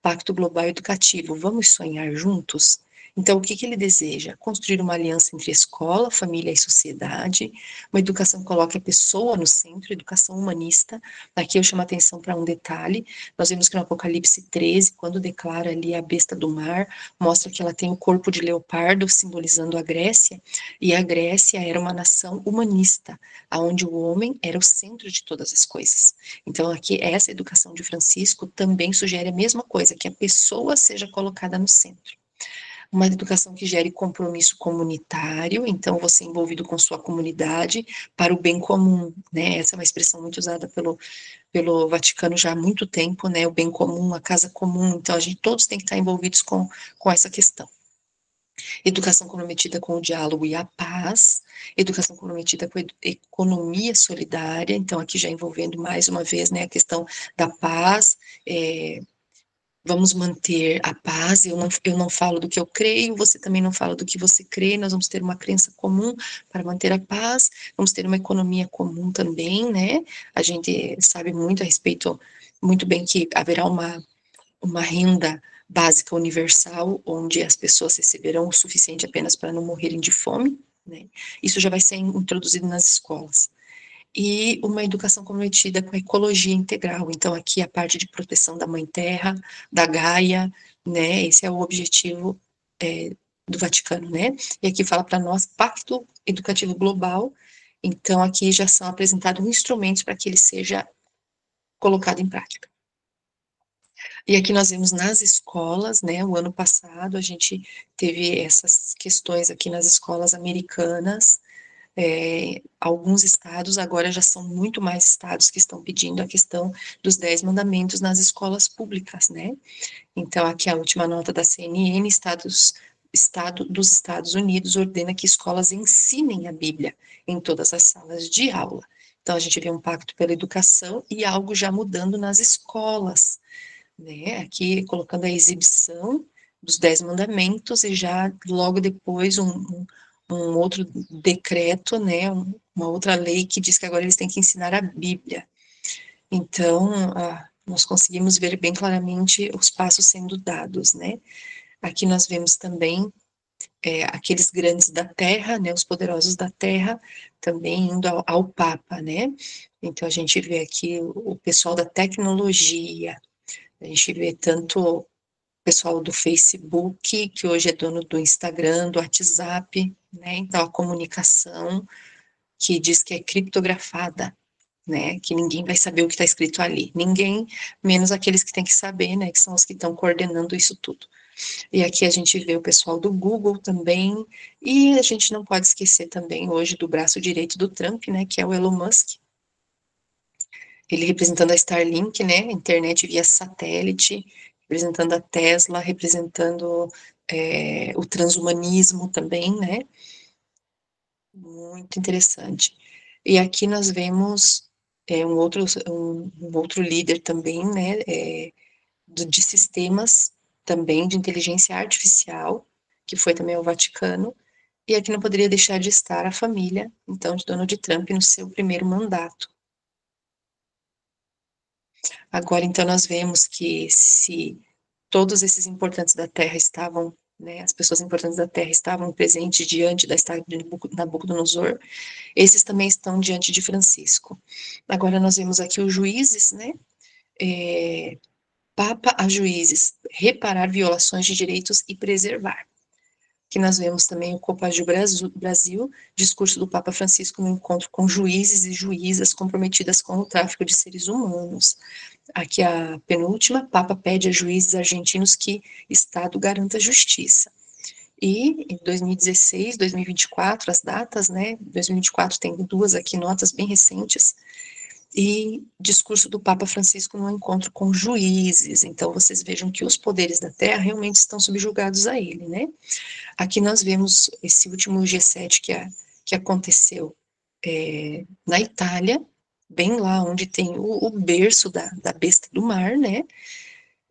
Pacto Global Educativo, vamos sonhar juntos? Então, o que que ele deseja? Construir uma aliança entre escola, família e sociedade, uma educação que coloque a pessoa no centro, educação humanista. Aqui eu chamo a atenção para um detalhe, nós vemos que no Apocalipse 13, quando declara ali a besta do mar, mostra que ela tem o corpo de leopardo, simbolizando a Grécia, e a Grécia era uma nação humanista, onde o homem era o centro de todas as coisas. Então, aqui, essa educação de Francisco também sugere a mesma coisa, que a pessoa seja colocada no centro. Uma educação que gere compromisso comunitário, então você é envolvido com sua comunidade para o bem comum, né? Essa é uma expressão muito usada pelo Vaticano já há muito tempo, né? O bem comum, a casa comum, então a gente todos têm que estar envolvidos com essa questão. Educação comprometida com o diálogo e a paz, educação comprometida com a economia solidária, então aqui já envolvendo mais uma vez, né, a questão da paz, Vamos manter a paz. Eu não falo do que eu creio, você também não fala do que você crê. Nós vamos ter uma crença comum para manter a paz. Vamos ter uma economia comum também, né? A gente sabe muito a respeito, muito bem que haverá uma renda básica universal, onde as pessoas receberão o suficiente apenas para não morrerem de fome, né? Isso já vai ser introduzido nas escolas. E uma educação comprometida com a ecologia integral. Então, aqui a parte de proteção da Mãe Terra, da Gaia, né? Esse é o objetivo do Vaticano, né? E aqui fala para nós Pacto Educativo Global. Então, aqui já são apresentados instrumentos para que ele seja colocado em prática. E aqui nós vemos nas escolas, né? O ano passado a gente teve essas questões aqui nas escolas americanas. Alguns estados, agora já são muito mais estados que estão pedindo a questão dos 10 mandamentos nas escolas públicas, né? Então, aqui a última nota da CNN, Estado dos Estados Unidos ordena que escolas ensinem a Bíblia em todas as salas de aula. Então, a gente vê um pacto pela educação e algo já mudando nas escolas, né? Aqui colocando a exibição dos 10 mandamentos e já logo depois um outro decreto, né? Uma outra lei que diz que agora eles têm que ensinar a Bíblia. Então, nós conseguimos ver bem claramente os passos sendo dados, né? Aqui nós vemos também aqueles grandes da terra, né? Os poderosos da terra, também indo ao Papa, né? Então, a gente vê aqui o pessoal da tecnologia, a gente vê tanto o pessoal do Facebook, que hoje é dono do Instagram, do WhatsApp, né? Então, a comunicação, que diz que é criptografada, né? Que ninguém vai saber o que está escrito ali. Ninguém, menos aqueles que têm que saber, né? Que são os que estão coordenando isso tudo. E aqui a gente vê o pessoal do Google também, e a gente não pode esquecer também hoje do braço direito do Trump, né? Que é o Elon Musk. Ele representando a Starlink, né, internet via satélite, representando a Tesla, representando o transhumanismo também, né, muito interessante. E aqui nós vemos um outro líder também, né, de sistemas também de inteligência artificial, que foi também ao Vaticano, e aqui não poderia deixar de estar a família, então, de Donald Trump no seu primeiro mandato. Agora, então, nós vemos que se todos esses importantes da Terra estavam, né, as pessoas importantes da Terra estavam presentes diante da estátua de Nabucodonosor, esses também estão diante de Francisco. Agora, nós vemos aqui os juízes, né, Papa a juízes, reparar violações de direitos e preservar. Que nós vemos também o Copagil Brasil, discurso do Papa Francisco no encontro com juízes e juízas comprometidas com o tráfico de seres humanos. Aqui a penúltima, Papa pede a juízes argentinos que Estado garanta justiça. E em 2016, 2024, as datas, né? 2024 tem duas aqui, notas bem recentes, e discurso do Papa Francisco no encontro com juízes. Então, vocês vejam que os poderes da Terra realmente estão subjugados a ele, né? Aqui nós vemos esse último G7 que aconteceu na Itália, bem lá onde tem o berço da besta do mar, né?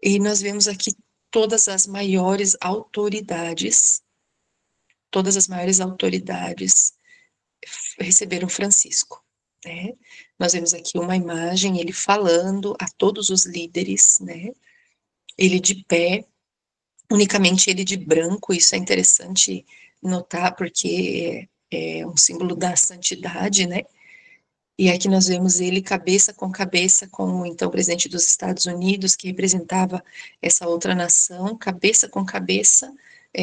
E nós vemos aqui todas as maiores autoridades, todas as maiores autoridades receberam Francisco, né? Nós vemos aqui uma imagem, ele falando a todos os líderes, né? Ele de pé, unicamente ele de branco, isso é interessante notar, porque é um símbolo da santidade, né? E aqui nós vemos ele cabeça com o então presidente dos Estados Unidos, que representava essa outra nação, cabeça com cabeça,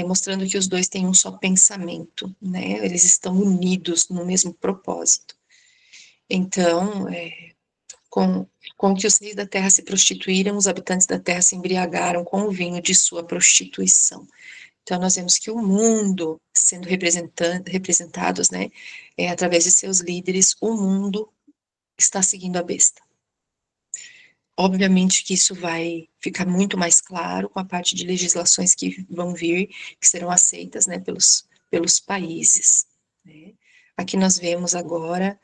mostrando que os dois têm um só pensamento, né? Eles estão unidos no mesmo propósito. Então, com que os reis da terra se prostituíram, os habitantes da terra se embriagaram com o vinho de sua prostituição. Então, nós vemos que o mundo sendo representados, né, através de seus líderes, o mundo está seguindo a besta. Obviamente que isso vai ficar muito mais claro com a parte de legislações que vão vir, que serão aceitas, né, pelos países, né. Aqui nós vemos agora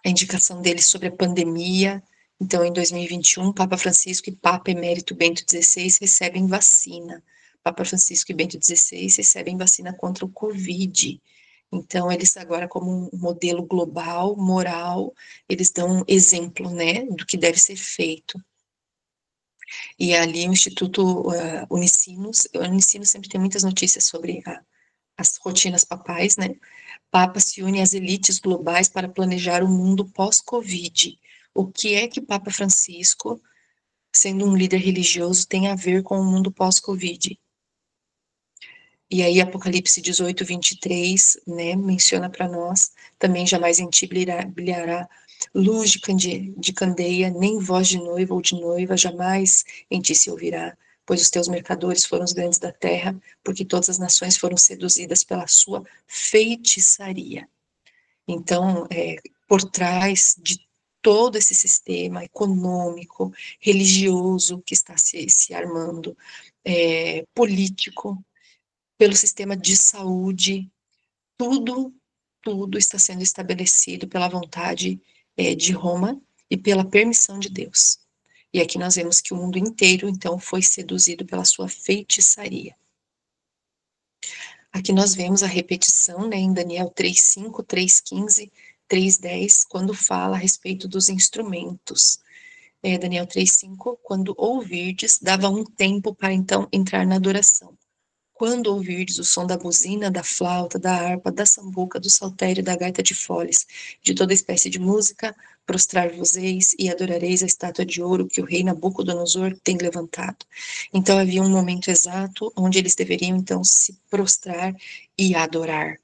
a indicação dele sobre a pandemia, Então, em 2021, Papa Francisco e Papa Emérito Bento XVI recebem vacina. Papa Francisco e Bento XVI recebem vacina contra o Covid. Então, eles agora, como um modelo global, moral, eles dão um exemplo, né, do que deve ser feito. E ali o Instituto Unicinos sempre tem muitas notícias sobre as rotinas papais, né? Papa se une às elites globais para planejar o mundo pós-Covid. O que é que Papa Francisco, sendo um líder religioso, tem a ver com o mundo pós-Covid? E aí, Apocalipse 18, 23, né, menciona para nós, também jamais em ti brilhará luz de candeia, nem voz de noiva ou de noiva, jamais em ti se ouvirá, pois os teus mercadores foram os grandes da terra, porque todas as nações foram seduzidas pela sua feitiçaria. Então, por trás de todo esse sistema econômico, religioso que está se armando, político, pelo sistema de saúde, tudo, tudo está sendo estabelecido pela vontade de Roma e pela permissão de Deus. E aqui nós vemos que o mundo inteiro, então, foi seduzido pela sua feitiçaria. Aqui nós vemos a repetição, né, em Daniel 3:5, 3:15, 3:10, quando fala a respeito dos instrumentos. Daniel 3:5, quando ouvirdes, dava um tempo para então entrar na adoração. Quando ouvirdes o som da buzina, da flauta, da harpa, da sambuca, do saltério, da gaita de foles, de toda espécie de música, prostrar-vos-eis e adorareis a estátua de ouro que o rei Nabucodonosor tem levantado. Então havia um momento exato onde eles deveriam então se prostrar e adorar.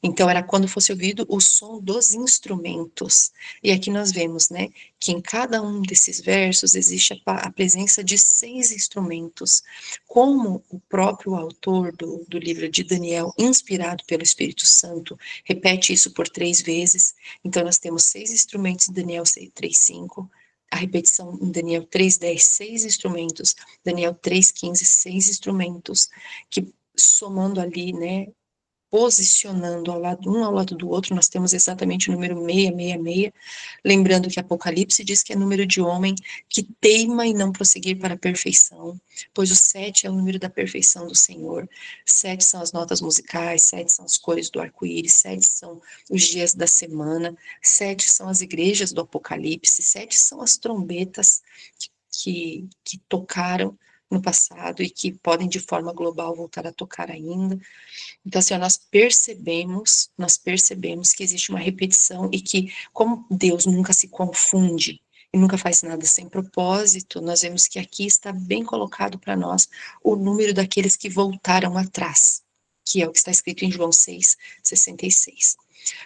Então, era quando fosse ouvido o som dos instrumentos. E aqui nós vemos, né, que em cada um desses versos existe a presença de 6 instrumentos. Como o próprio autor do livro de Daniel, inspirado pelo Espírito Santo, repete isso por 3 vezes. Então, nós temos 6 instrumentos em Daniel 3:5. A repetição em Daniel 3:10, 6 instrumentos. Daniel 3:15, 6 instrumentos. Que somando ali, né, posicionando um ao lado do outro, nós temos exatamente o número 666, lembrando que Apocalipse diz que é número de homem que teima em não prosseguir para a perfeição, pois o 7 é o número da perfeição do Senhor, 7 são as notas musicais, 7 são as cores do arco-íris, 7 são os dias da semana, 7 são as igrejas do Apocalipse, 7 são as trombetas que tocaram no passado e que podem de forma global voltar a tocar ainda. Então, assim, nós percebemos que existe uma repetição e que, como Deus nunca se confunde e nunca faz nada sem propósito, nós vemos que aqui está bem colocado para nós o número daqueles que voltaram atrás, que é o que está escrito em João 6:66.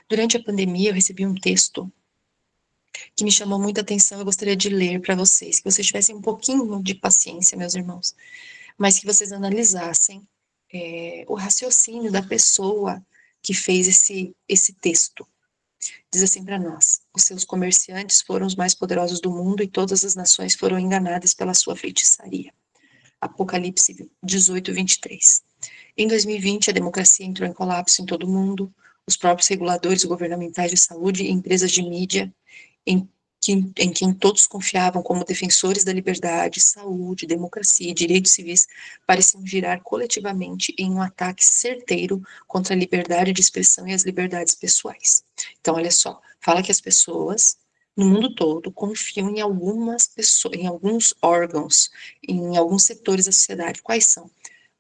Durante a pandemia, eu recebi um texto que me chamou muita atenção, eu gostaria de ler para vocês, que vocês tivessem um pouquinho de paciência, meus irmãos, mas que vocês analisassem o raciocínio da pessoa que fez esse texto. Diz assim para nós: os seus comerciantes foram os mais poderosos do mundo e todas as nações foram enganadas pela sua feitiçaria. Apocalipse 18:23. Em 2020, a democracia entrou em colapso em todo o mundo. Os próprios reguladores governamentais de saúde e empresas de mídia em quem todos confiavam como defensores da liberdade, saúde, democracia e direitos civis, pareciam girar coletivamente em um ataque certeiro contra a liberdade de expressão e as liberdades pessoais. Então, olha só, fala que as pessoas no mundo todo confiam em algumas pessoas, em alguns órgãos, em alguns setores da sociedade. Quais são?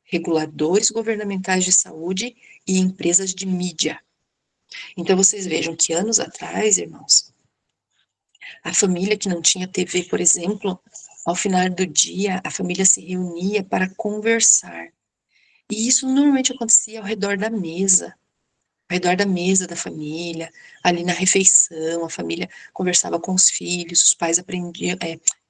Reguladores governamentais de saúde e empresas de mídia. Então, vocês vejam que anos atrás, irmãos, a família que não tinha TV, por exemplo, ao final do dia, a família se reunia para conversar. E isso normalmente acontecia ao redor da mesa da família, ali na refeição, a família conversava com os filhos, os pais aprendiam,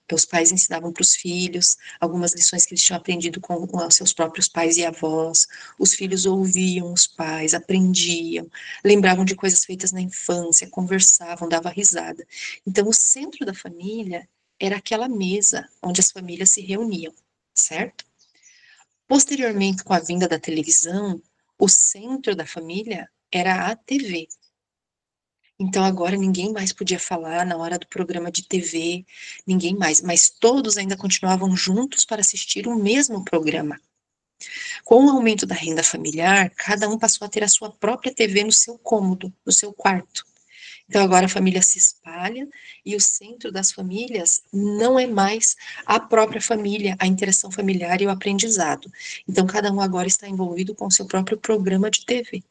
os pais ensinavam para os filhos algumas lições que eles tinham aprendido com os seus próprios pais e avós. Os filhos ouviam os pais, aprendiam, lembravam de coisas feitas na infância, conversavam, davam risada. Então, o centro da família era aquela mesa onde as famílias se reuniam, certo? Posteriormente, com a vinda da televisão, o centro da família era a TV. Então agora ninguém mais podia falar na hora do programa de TV, ninguém mais, mas todos ainda continuavam juntos para assistir o mesmo programa. Com o aumento da renda familiar, cada um passou a ter a sua própria TV no seu cômodo, no seu quarto. Então agora a família se espalha e o centro das famílias não é mais a própria família, a interação familiar e o aprendizado. Então cada um agora está envolvido com o seu próprio programa de TV.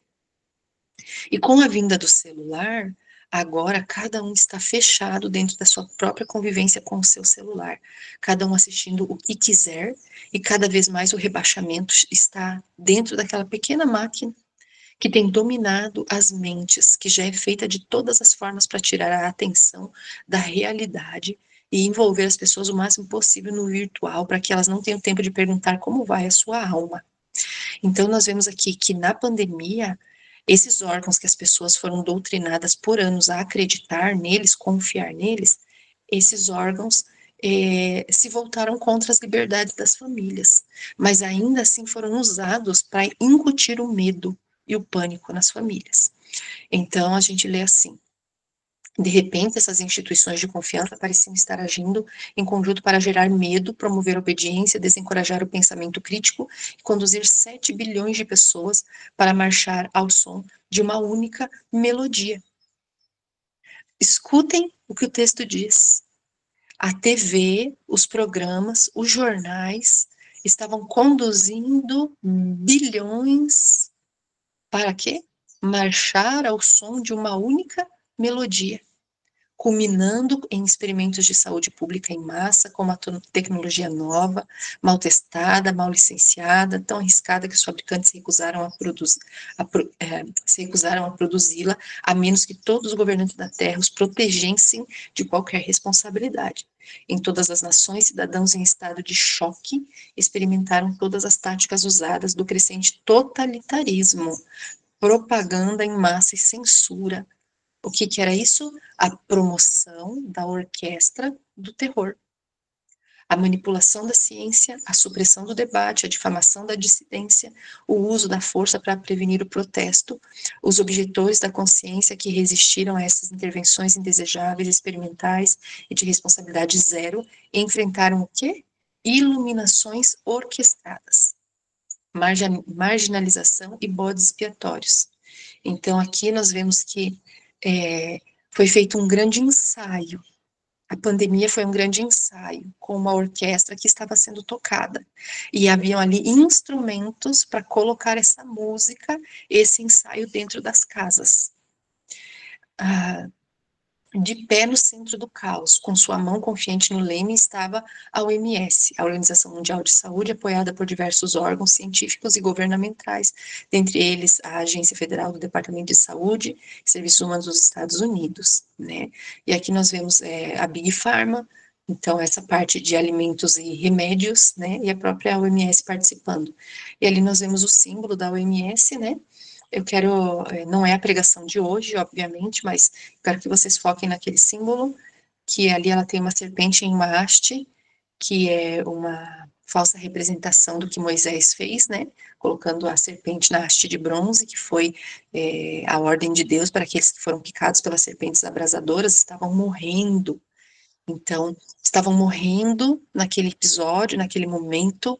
E com a vinda do celular, agora cada um está fechado dentro da sua própria convivência com o seu celular, cada um assistindo o que quiser, e cada vez mais o rebaixamento está dentro daquela pequena máquina que tem dominado as mentes, que já é feita de todas as formas para tirar a atenção da realidade e envolver as pessoas o máximo possível no virtual, para que elas não tenham tempo de perguntar como vai a sua alma. Então, nós vemos aqui que na pandemia, esses órgãos que as pessoas foram doutrinadas por anos a acreditar neles, confiar neles, esses órgãos se voltaram contra as liberdades das famílias, mas ainda assim foram usados para incutir o medo e o pânico nas famílias. Então, a gente lê assim: de repente, essas instituições de confiança pareciam estar agindo em conjunto para gerar medo, promover a obediência, desencorajar o pensamento crítico e conduzir 7 bilhões de pessoas para marchar ao som de uma única melodia. Escutem o que o texto diz. A TV, os programas, os jornais estavam conduzindo bilhões para quê? Marchar ao som de uma única melodia, culminando em experimentos de saúde pública em massa, com uma tecnologia nova, mal testada, mal licenciada, tão arriscada que os fabricantes se recusaram a produzi-la, a menos que todos os governantes da Terra os protegessem de qualquer responsabilidade. Em todas as nações, cidadãos em estado de choque experimentaram todas as táticas usadas do crescente totalitarismo, propaganda em massa e censura. O que que era isso? A promoção da orquestra do terror. A manipulação da ciência, a supressão do debate, a difamação da dissidência, o uso da força para prevenir o protesto, os objetores da consciência que resistiram a essas intervenções indesejáveis, experimentais e de responsabilidade zero, enfrentaram o quê? Iluminações orquestradas, marginalização e bodes expiatórios. Então, aqui nós vemos que foi feito um grande ensaio. A pandemia foi um grande ensaio com uma orquestra que estava sendo tocada. E haviam ali instrumentos para colocar essa música, esse ensaio dentro das casas. De pé no centro do caos, com sua mão confiante no leme, estava a OMS, a Organização Mundial de Saúde, apoiada por diversos órgãos científicos e governamentais, dentre eles a Agência Federal do Departamento de Saúde e Serviços Humanos dos Estados Unidos, né? E aqui nós vemos a Big Pharma, então essa parte de alimentos e remédios, né? E a própria OMS participando. E ali nós vemos o símbolo da OMS, né? Eu quero, não é a pregação de hoje, obviamente, mas quero que vocês foquem naquele símbolo, que ali ela tem uma serpente em uma haste, que é uma falsa representação do que Moisés fez, né? Colocando a serpente na haste de bronze, que foi a ordem de Deus para aqueles que foram picados pelas serpentes abrasadoras, estavam morrendo. Então, estavam morrendo naquele episódio, naquele momento,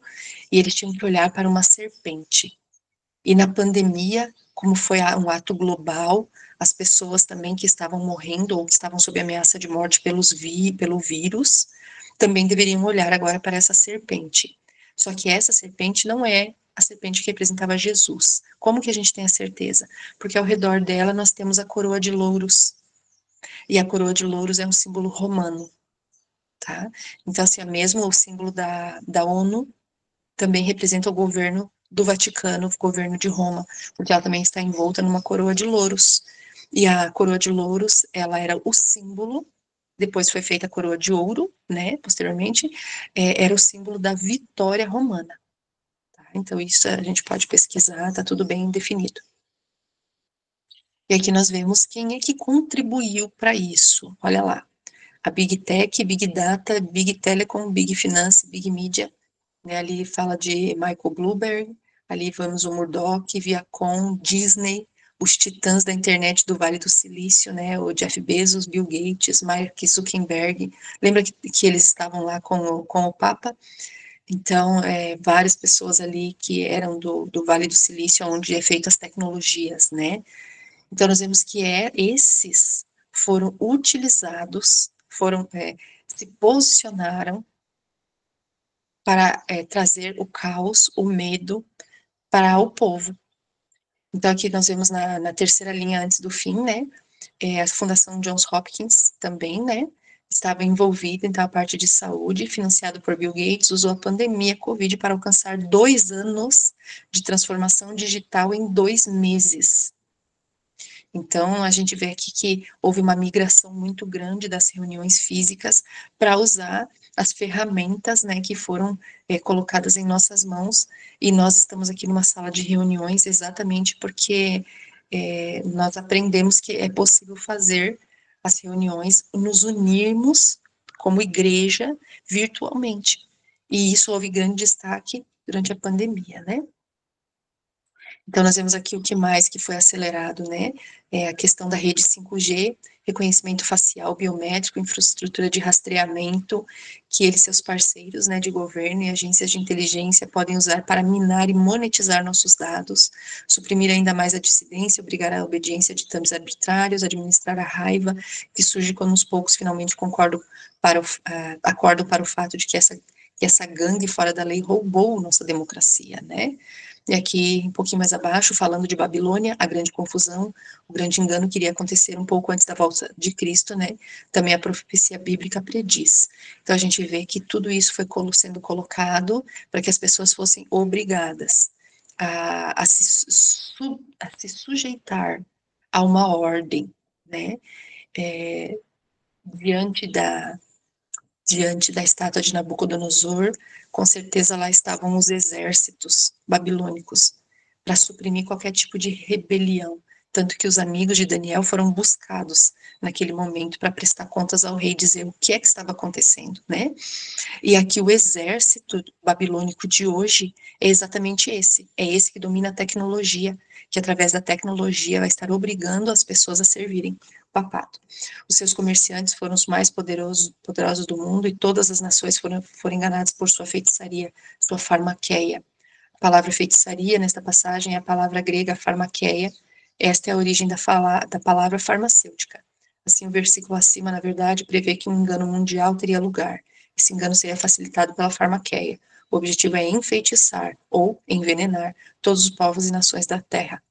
e eles tinham que olhar para uma serpente. E na pandemia, como foi um ato global, as pessoas também que estavam morrendo ou que estavam sob ameaça de morte pelo vírus, também deveriam olhar agora para essa serpente. Só que essa serpente não é a serpente que representava Jesus. Como que a gente tem a certeza? Porque ao redor dela nós temos a coroa de louros. E a coroa de louros é um símbolo romano, tá? Então, assim, mesmo o símbolo da ONU também representa o governo do Vaticano, o governo de Roma, porque ela também está envolta numa coroa de louros. E a coroa de louros, ela era o símbolo, depois foi feita a coroa de ouro, né, posteriormente, era o símbolo da vitória romana. Tá? Então isso a gente pode pesquisar, tá tudo bem definido. E aqui nós vemos quem é que contribuiu para isso. Olha lá, a Big Tech, Big Data, Big Telecom, Big Finance, Big Media, né, ali fala de Michael Bloomberg, ali vamos o Murdoch, Viacom, Disney, os titãs da internet do Vale do Silício, né, o Jeff Bezos, Bill Gates, Mark Zuckerberg, lembra que eles estavam lá com o Papa? Então, várias pessoas ali que eram do Vale do Silício, onde é feito as tecnologias, né? Então, nós vemos que esses foram utilizados, se posicionaram para trazer o caos, o medo para o povo. Então, aqui nós vemos na terceira linha antes do fim, né? A Fundação Johns Hopkins também, né? Estava envolvida, então, a parte de saúde, financiado por Bill Gates, usou a pandemia Covid para alcançar 2 anos de transformação digital em 2 meses. Então, a gente vê aqui que houve uma migração muito grande das reuniões físicas para usar as ferramentas, né, que foram colocadas em nossas mãos, e nós estamos aqui numa sala de reuniões exatamente porque nós aprendemos que é possível fazer as reuniões, nos unirmos como igreja virtualmente. E isso houve grande destaque durante a pandemia, né? Então, nós vemos aqui o que mais que foi acelerado, né? A questão da rede 5G, reconhecimento facial, biométrico, infraestrutura de rastreamento, que eles, seus parceiros, né, de governo e agências de inteligência podem usar para minar e monetizar nossos dados, suprimir ainda mais a dissidência, obrigar a obediência a ditames arbitrários, administrar a raiva que surge quando uns poucos finalmente acordam para o fato de que essa gangue fora da lei roubou nossa democracia, né? E aqui, um pouquinho mais abaixo, falando de Babilônia, a grande confusão, o grande engano que iria acontecer um pouco antes da volta de Cristo, né? Também a profecia bíblica prediz. Então, a gente vê que tudo isso foi sendo colocado para que as pessoas fossem obrigadas a se sujeitar a uma ordem, né? Diante da estátua de Nabucodonosor, com certeza lá estavam os exércitos babilônicos para suprimir qualquer tipo de rebelião. Tanto que os amigos de Daniel foram buscados naquele momento para prestar contas ao rei, dizer o que é que estava acontecendo, né? E aqui o exército babilônico de hoje é exatamente esse. É esse que domina a tecnologia, que através da tecnologia vai estar obrigando as pessoas a servirem o papado. Os seus comerciantes foram os mais poderosos do mundo e todas as nações foram enganadas por sua feitiçaria, sua farmaqueia. A palavra feitiçaria, nesta passagem, é a palavra grega farmaqueia. Esta é a origem da palavra farmacêutica. Assim, o versículo acima, na verdade, prevê que um engano mundial teria lugar. Esse engano seria facilitado pela farmaqueia. O objetivo é enfeitiçar ou envenenar todos os povos e nações da Terra.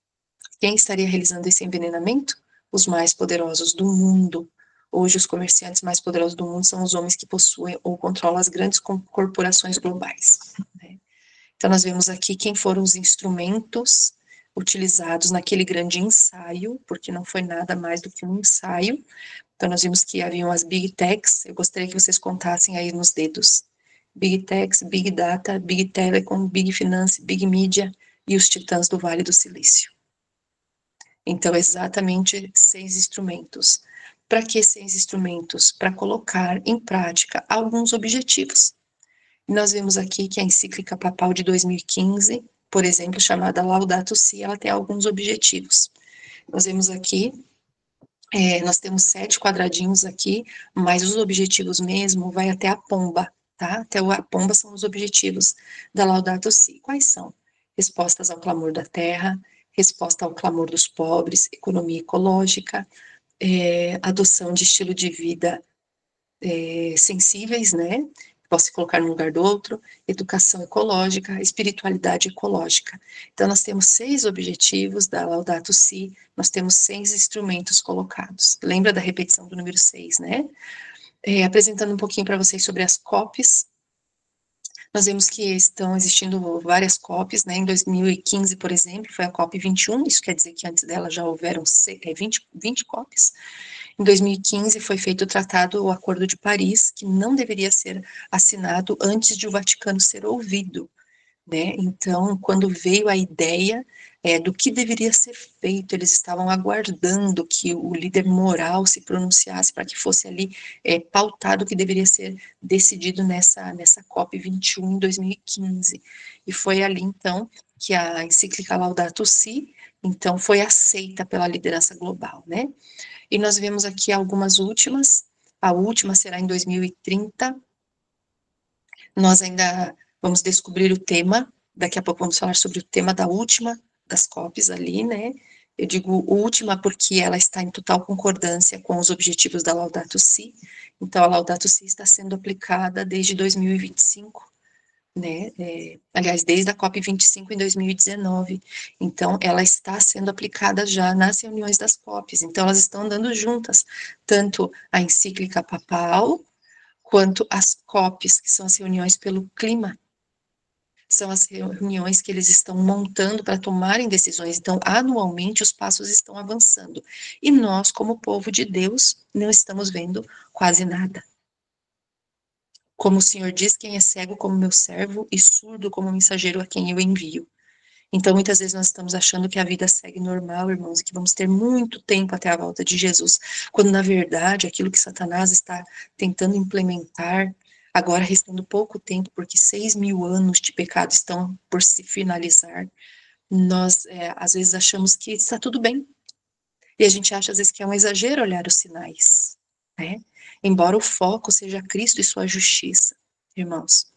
Quem estaria realizando esse envenenamento? Os mais poderosos do mundo. Hoje, os comerciantes mais poderosos do mundo são os homens que possuem ou controlam as grandes corporações globais. Né? Então, nós vemos aqui quem foram os instrumentos utilizados naquele grande ensaio, porque não foi nada mais do que um ensaio. Então, nós vimos que haviam as Big Techs, eu gostaria que vocês contassem aí nos dedos. Big Techs, Big Data, Big Telecom, Big Finance, Big Media e os titãs do Vale do Silício. Então, exatamente 6 instrumentos. Para que 6 instrumentos? Para colocar em prática alguns objetivos. Nós vemos aqui que a encíclica papal de 2015, por exemplo, chamada Laudato Si, ela tem alguns objetivos. Nós vemos aqui, nós temos 7 quadradinhos aqui, mas os objetivos mesmo vai até a pomba, tá? Até a pomba são os objetivos da Laudato Si. Quais são? Respostas ao clamor da terra, resposta ao clamor dos pobres, economia ecológica, adoção de estilo de vida sensíveis, né? Posso se colocar no lugar do outro, educação ecológica, espiritualidade ecológica. Então, nós temos 6 objetivos da Laudato Si, nós temos 6 instrumentos colocados. Lembra da repetição do número 6, né? Apresentando um pouquinho para vocês sobre as COPs, nós vemos que estão existindo várias COPs, né? Em 2015, por exemplo, foi a COP 21, isso quer dizer que antes dela já houveram 20 COPs. Em 2015 foi feito o tratado, o Acordo de Paris, que não deveria ser assinado antes de o Vaticano ser ouvido. né? Então, quando veio a ideia do que deveria ser feito, eles estavam aguardando que o líder moral se pronunciasse para que fosse ali pautado o que deveria ser decidido nessa COP21 em 2015. E foi ali, então, que a encíclica Laudato Si, então, foi aceita pela liderança global, né? E nós vemos aqui algumas últimas. A última será em 2030. Nós ainda vamos descobrir o tema, daqui a pouco vamos falar sobre o tema da última das COPs ali, né? Eu digo última porque ela está em total concordância com os objetivos da Laudato Si. Então, a Laudato Si está sendo aplicada desde 2025, né? Aliás, desde a COP 25 em 2019. Então, ela está sendo aplicada já nas reuniões das COPs. Então, elas estão andando juntas, tanto a encíclica papal, quanto as COPs, que são as reuniões pelo clima, são as reuniões que eles estão montando para tomarem decisões. Então, anualmente, os passos estão avançando. E nós, como povo de Deus, não estamos vendo quase nada. Como o Senhor diz, quem é cego como meu servo e surdo como mensageiro a quem eu envio. Então, muitas vezes nós estamos achando que a vida segue normal, irmãos, e que vamos ter muito tempo até a volta de Jesus, quando, na verdade, aquilo que Satanás está tentando implementar, agora restando pouco tempo, porque 6.000 anos de pecado estão por se finalizar, nós, às vezes, achamos que está tudo bem. E a gente acha, às vezes, que é um exagero olhar os sinais, né? Embora o foco seja Cristo e sua justiça, irmãos,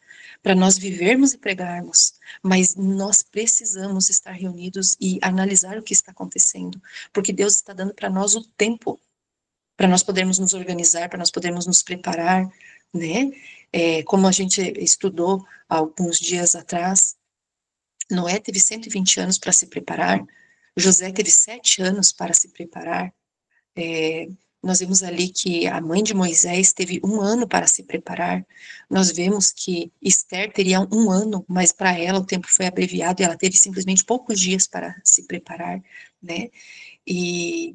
para nós vivermos e pregarmos, mas nós precisamos estar reunidos e analisar o que está acontecendo, porque Deus está dando para nós o tempo, para nós podermos nos organizar, para nós podermos nos preparar, né? Como a gente estudou há alguns dias atrás, Noé teve 120 anos para se preparar, José teve 7 anos para se preparar, nós vemos ali que a mãe de Moisés teve 1 ano para se preparar. Nós vemos que Esther teria 1 ano, mas para ela o tempo foi abreviado e ela teve simplesmente poucos dias para se preparar, né? E,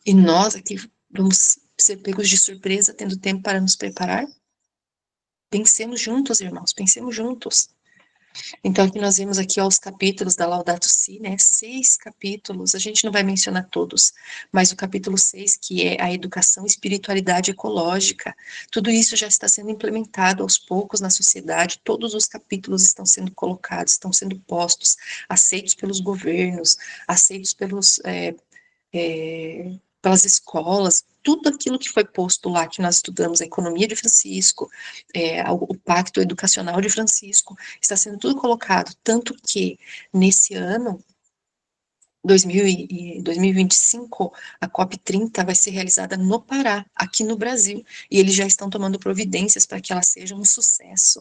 e nós aqui vamos ser pegos de surpresa tendo tempo para nos preparar? Pensemos juntos, irmãos, pensemos juntos. Então, aqui nós vemos aqui ó, os capítulos da Laudato Si, né? 6 capítulos, a gente não vai mencionar todos, mas o capítulo 6, que é a educação e espiritualidade ecológica, tudo isso já está sendo implementado aos poucos na sociedade, todos os capítulos estão sendo colocados, estão sendo postos, aceitos pelos governos, aceitos pelas escolas, tudo aquilo que foi posto lá, que nós estudamos, a economia de Francisco, o pacto educacional de Francisco, está sendo tudo colocado, tanto que nesse ano, 2025, a COP30 vai ser realizada no Pará, aqui no Brasil, e eles já estão tomando providências para que ela seja um sucesso.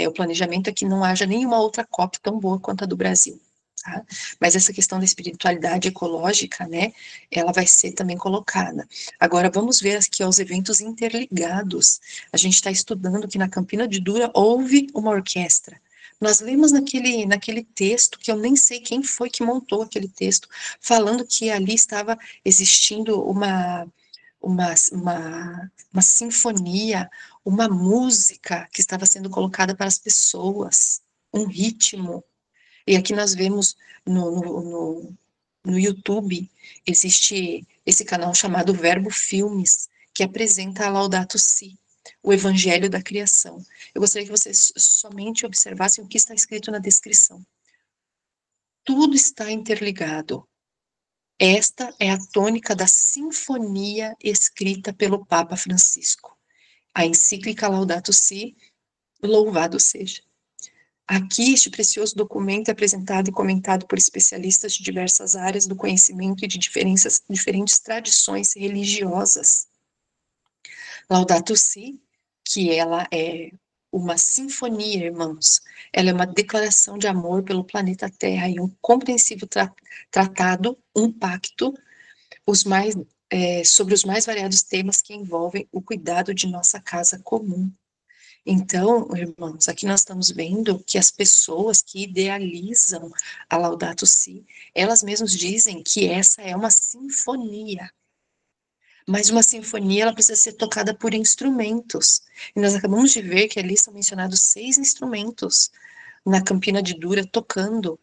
O planejamento é que não haja nenhuma outra COP tão boa quanto a do Brasil. Tá? Mas essa questão da espiritualidade ecológica, né, ela vai ser também colocada. Agora, vamos ver aqui os eventos interligados. A gente está estudando que na Campina de Dura houve uma orquestra. Nós lemos naquele texto, que eu nem sei quem foi que montou aquele texto, falando que ali estava existindo uma sinfonia, uma música que estava sendo colocada para as pessoas, um ritmo. E aqui nós vemos no YouTube, existe esse canal chamado Verbo Filmes, que apresenta a Laudato Si, o Evangelho da Criação. Eu gostaria que vocês somente observassem o que está escrito na descrição. Tudo está interligado. Esta é a tônica da sinfonia escrita pelo Papa Francisco. A encíclica Laudato Si, louvado seja. Aqui, este precioso documento é apresentado e comentado por especialistas de diversas áreas do conhecimento e de diferentes tradições religiosas. Laudato Si, que ela é uma sinfonia, irmãos, ela é uma declaração de amor pelo planeta Terra e um compreensível tratado, um pacto, sobre os mais variados temas que envolvem o cuidado de nossa casa comum. Então, irmãos, aqui nós estamos vendo que as pessoas que idealizam a Laudato Si, elas mesmas dizem que essa é uma sinfonia. Mas uma sinfonia, ela precisa ser tocada por instrumentos. E nós acabamos de ver que ali são mencionados 6 instrumentos. na Campina de Dura tocando.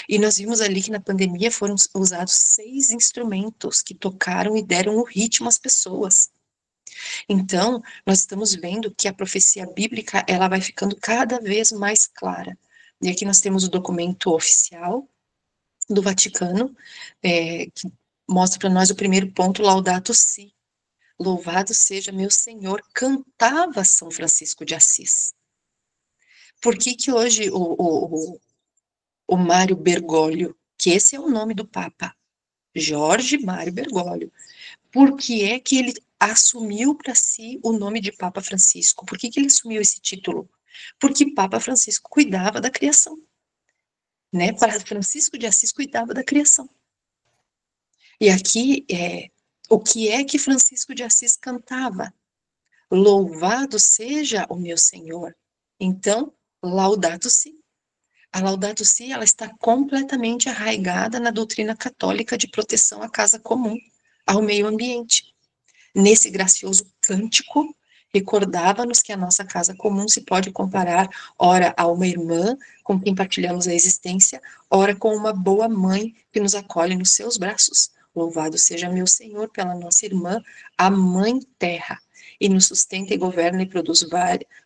E nós vimos ali que na pandemia foram usados 6 instrumentos que tocaram e deram o ritmo às pessoas. Então, nós estamos vendo que a profecia bíblica, ela vai ficando cada vez mais clara. E aqui nós temos o documento oficial do Vaticano, que mostra para nós o primeiro ponto, Laudato Si. Louvado seja meu Senhor, cantava São Francisco de Assis. Por que que hoje o Mário Bergoglio, que esse é o nome do Papa, Jorge Mário Bergoglio, por que é que ele assumiu para si o nome de Papa Francisco? Por que que ele assumiu esse título? Porque Papa Francisco cuidava da criação, né? Para Francisco de Assis cuidava da criação. E aqui o que é que Francisco de Assis cantava? Louvado seja o meu Senhor. Então, Laudato Si. A Laudato Si, ela está completamente arraigada na doutrina católica de proteção à casa comum, ao meio ambiente. Nesse gracioso cântico, recordava-nos que a nossa casa comum se pode comparar, ora, a uma irmã com quem partilhamos a existência, ora, com uma boa mãe que nos acolhe nos seus braços. Louvado seja meu Senhor pela nossa irmã, a Mãe Terra, e nos sustenta e governa e produz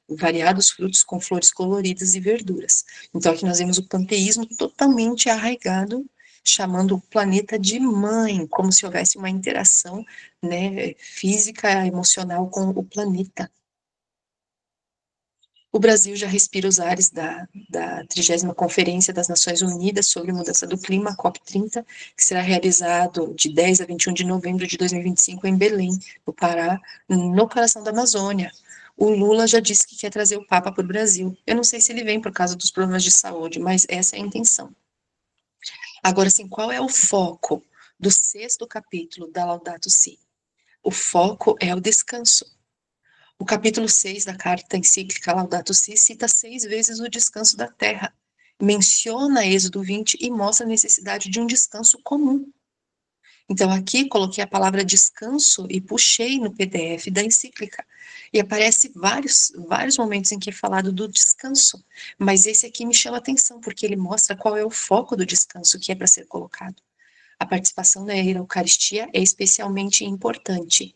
variados frutos com flores coloridas e verduras. Então, aqui nós vemos o panteísmo totalmente arraigado, chamando o planeta de mãe, como se houvesse uma interação, né, física, emocional com o planeta. O Brasil já respira os ares da 30ª Conferência das Nações Unidas sobre Mudança do Clima, COP30, que será realizado de 10 a 21 de novembro de 2025 em Belém, no Pará, no coração da Amazônia. O Lula já disse que quer trazer o Papa para o Brasil. Eu não sei se ele vem por causa dos problemas de saúde, mas essa é a intenção. Agora, assim, qual é o foco do 6º capítulo da Laudato Si? O foco é o descanso. O capítulo 6 da carta encíclica Laudato Si cita 6 vezes o descanso da terra, menciona Êxodo 20 e mostra a necessidade de um descanso comum. Então, aqui coloquei a palavra descanso e puxei no PDF da encíclica. E aparece vários momentos em que é falado do descanso, mas esse aqui me chama a atenção, porque ele mostra qual é o foco do descanso que é para ser colocado. A participação na Eucaristia é especialmente importante.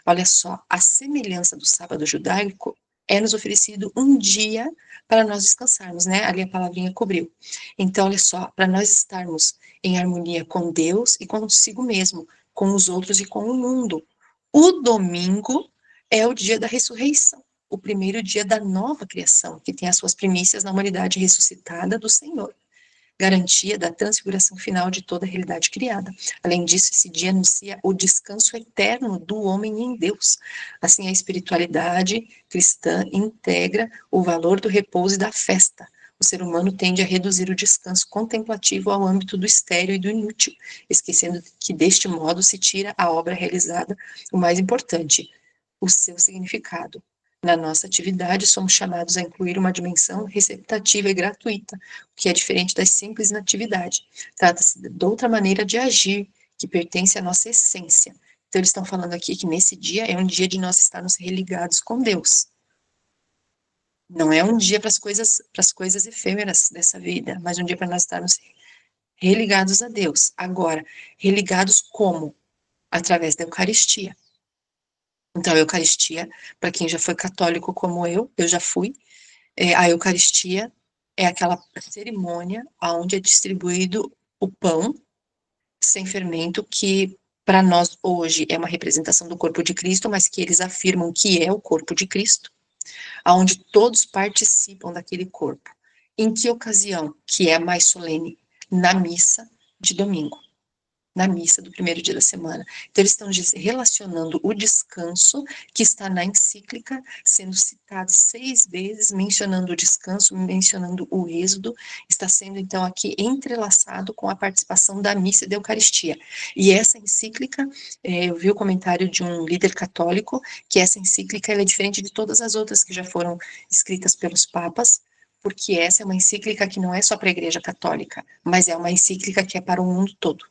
Olha só, a semelhança do sábado judaico é nos oferecido um dia para nós descansarmos, né? Ali a palavrinha cobriu. Então, olha só, para nós estarmos em harmonia com Deus e consigo mesmo, com os outros e com o mundo. O domingo é o dia da ressurreição, o primeiro dia da nova criação, que tem as suas primícias na humanidade ressuscitada do Senhor, garantia da transfiguração final de toda a realidade criada. Além disso, esse dia anuncia o descanso eterno do homem em Deus. Assim, a espiritualidade cristã integra o valor do repouso e da festa. O ser humano tende a reduzir o descanso contemplativo ao âmbito do estéril e do inútil, esquecendo que deste modo se tira a obra realizada, o mais importante, o seu significado. Na nossa atividade, somos chamados a incluir uma dimensão receptativa e gratuita, o que é diferente da simples inatividade. Trata-se de outra maneira de agir, que pertence à nossa essência. Então, eles estão falando aqui que nesse dia é um dia de nós estarmos religados com Deus. Não é um dia para as coisas efêmeras dessa vida, mas um dia para nós estarmos religados a Deus. Agora, religados como? Através da Eucaristia. Então, a Eucaristia, para quem já foi católico como eu já fui, a Eucaristia é aquela cerimônia onde é distribuído o pão sem fermento, que para nós hoje é uma representação do corpo de Cristo, mas que eles afirmam que é o corpo de Cristo, onde todos participam daquele corpo. Em que ocasião? Que é a mais solene? Na missa de domingo. Na missa do primeiro dia da semana. Então, eles estão relacionando o descanso, que está na encíclica, sendo citado 6 vezes, mencionando o descanso, mencionando o êxodo, está sendo, então, aqui entrelaçado com a participação da missa e da Eucaristia. E essa encíclica, eu vi o comentário de um líder católico, que essa encíclica ela é diferente de todas as outras que já foram escritas pelos papas, porque essa é uma encíclica que não é só para a Igreja Católica, mas é uma encíclica que é para o mundo todo.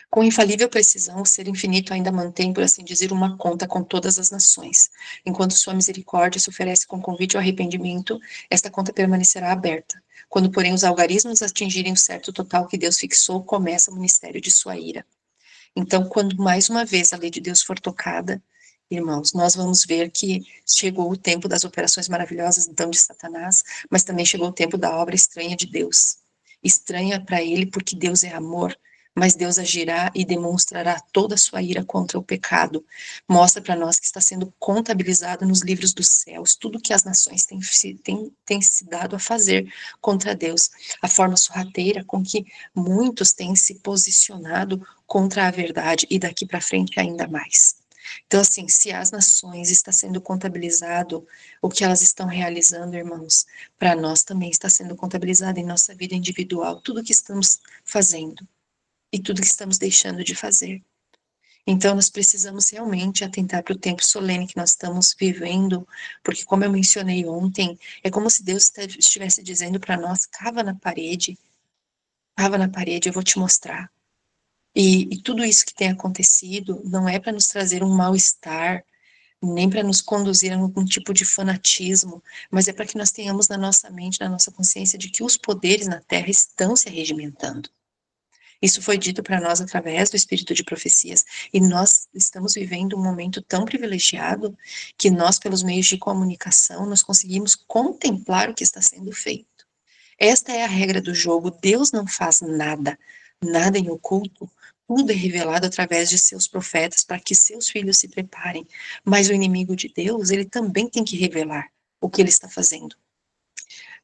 Com infalível precisão, o Ser infinito ainda mantém, por assim dizer, uma conta com todas as nações. Enquanto sua misericórdia se oferece com convite ao arrependimento, esta conta permanecerá aberta. Quando, porém, os algarismos atingirem o certo total que Deus fixou, começa o ministério de sua ira. Então, quando mais uma vez a lei de Deus for tocada, irmãos, nós vamos ver que chegou o tempo das operações maravilhosas, então, de Satanás, mas também chegou o tempo da obra estranha de Deus. Estranha para ele porque Deus é amor, mas Deus agirá e demonstrará toda a sua ira contra o pecado. Mostra para nós que está sendo contabilizado nos livros dos céus tudo que as nações têm se dado a fazer contra Deus. A forma sorrateira com que muitos têm se posicionado contra a verdade e daqui para frente ainda mais. Então, assim, se as nações está sendo contabilizado o que elas estão realizando, irmãos, para nós também está sendo contabilizado em nossa vida individual, tudo que estamos fazendo e tudo que estamos deixando de fazer. Então, nós precisamos realmente atentar para o tempo solene que nós estamos vivendo, porque, como eu mencionei ontem, é como se Deus estivesse dizendo para nós: cava na parede, eu vou te mostrar. E tudo isso que tem acontecido não é para nos trazer um mal-estar, nem para nos conduzir a algum tipo de fanatismo, mas é para que nós tenhamos na nossa mente, na nossa consciência, de que os poderes na Terra estão se arregimentando. Isso foi dito para nós através do espírito de profecias, e nós estamos vivendo um momento tão privilegiado que nós, pelos meios de comunicação, nós conseguimos contemplar o que está sendo feito. Esta é a regra do jogo. Deus não faz nada, nada em oculto. Tudo é revelado através de seus profetas para que seus filhos se preparem. Mas o inimigo de Deus, ele também tem que revelar o que ele está fazendo.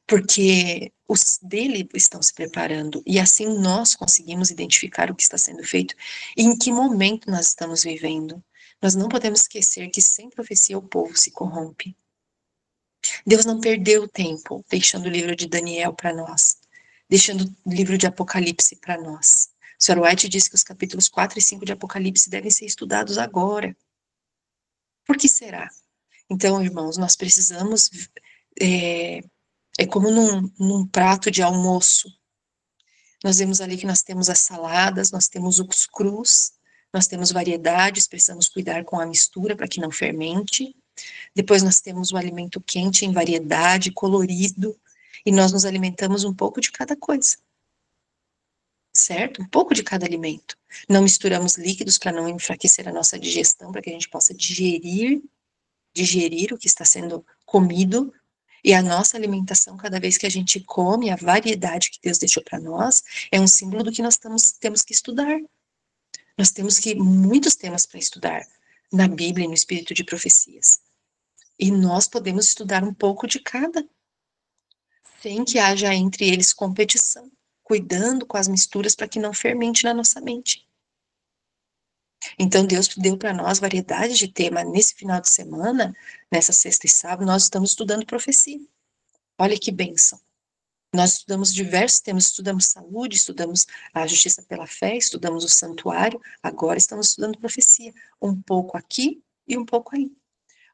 Porque os dele estão se preparando e assim nós conseguimos identificar o que está sendo feito e em que momento nós estamos vivendo. Nós não podemos esquecer que sem profecia o povo se corrompe. Deus não perdeu tempo deixando o livro de Daniel para nós, deixando o livro de Apocalipse para nós. O Sr. White diz que os capítulos 4 e 5 de Apocalipse devem ser estudados agora. Por que será? Então, irmãos, nós precisamos, é como num prato de almoço. Nós vemos ali que nós temos as saladas, nós temos os crus, nós temos variedades, precisamos cuidar com a mistura para que não fermente. Depois nós temos o alimento quente em variedade, colorido, e nós nos alimentamos um pouco de cada coisa, certo? Um pouco de cada alimento. Não misturamos líquidos para não enfraquecer a nossa digestão, para que a gente possa digerir o que está sendo comido, e a nossa alimentação, cada vez que a gente come, a variedade que Deus deixou para nós, é um símbolo do que nós temos que estudar. Nós temos muitos temas para estudar na Bíblia e no Espírito de Profecias. E nós podemos estudar um pouco de cada, sem que haja entre eles competição, cuidando com as misturas para que não fermente na nossa mente. Então, Deus deu para nós variedade de tema. Nesse final de semana, nessa sexta e sábado, nós estamos estudando profecia. Olha que bênção. Nós estudamos diversos temas, estudamos saúde, estudamos a justiça pela fé, estudamos o santuário, agora estamos estudando profecia. Um pouco aqui e um pouco aí.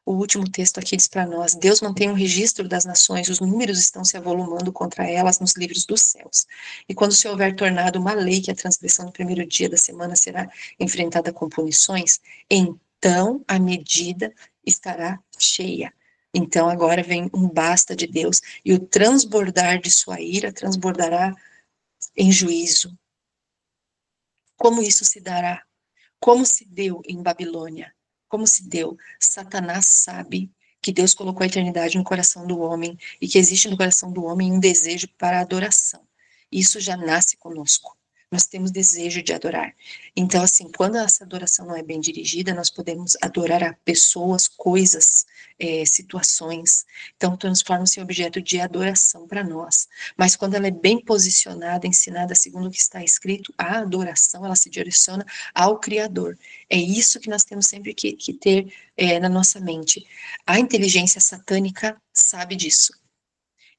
O último texto aqui diz para nós: Deus mantém um registro das nações, os números estão se avolumando contra elas nos livros dos céus. E quando se houver tornado uma lei que a transgressão do primeiro dia da semana será enfrentada com punições, então a medida estará cheia. Então agora vem um basta de Deus, e o transbordar de sua ira transbordará em juízo. Como isso se dará? Como se deu em Babilônia? Como se deu? Satanás sabe que Deus colocou a eternidade no coração do homem e que existe no coração do homem um desejo para a adoração. Isso já nasce conosco. Nós temos desejo de adorar. Então, assim, quando essa adoração não é bem dirigida, nós podemos adorar a pessoas, coisas, situações. Então, transforma-se em objeto de adoração para nós. Mas quando ela é bem posicionada, ensinada segundo o que está escrito, a adoração, ela se direciona ao Criador. É isso que nós temos sempre que ter na nossa mente. A inteligência satânica sabe disso.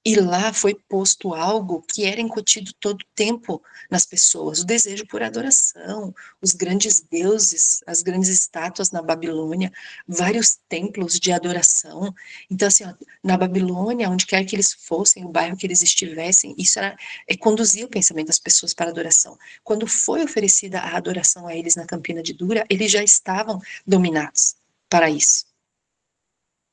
E lá foi posto algo que era incutido todo o tempo nas pessoas, o desejo por adoração, os grandes deuses, as grandes estátuas na Babilônia, vários templos de adoração. Então, assim, ó, na Babilônia, onde quer que eles fossem, o bairro que eles estivessem, isso conduzia o pensamento das pessoas para a adoração. Quando foi oferecida a adoração a eles na Campina de Dura, eles já estavam dominados para isso.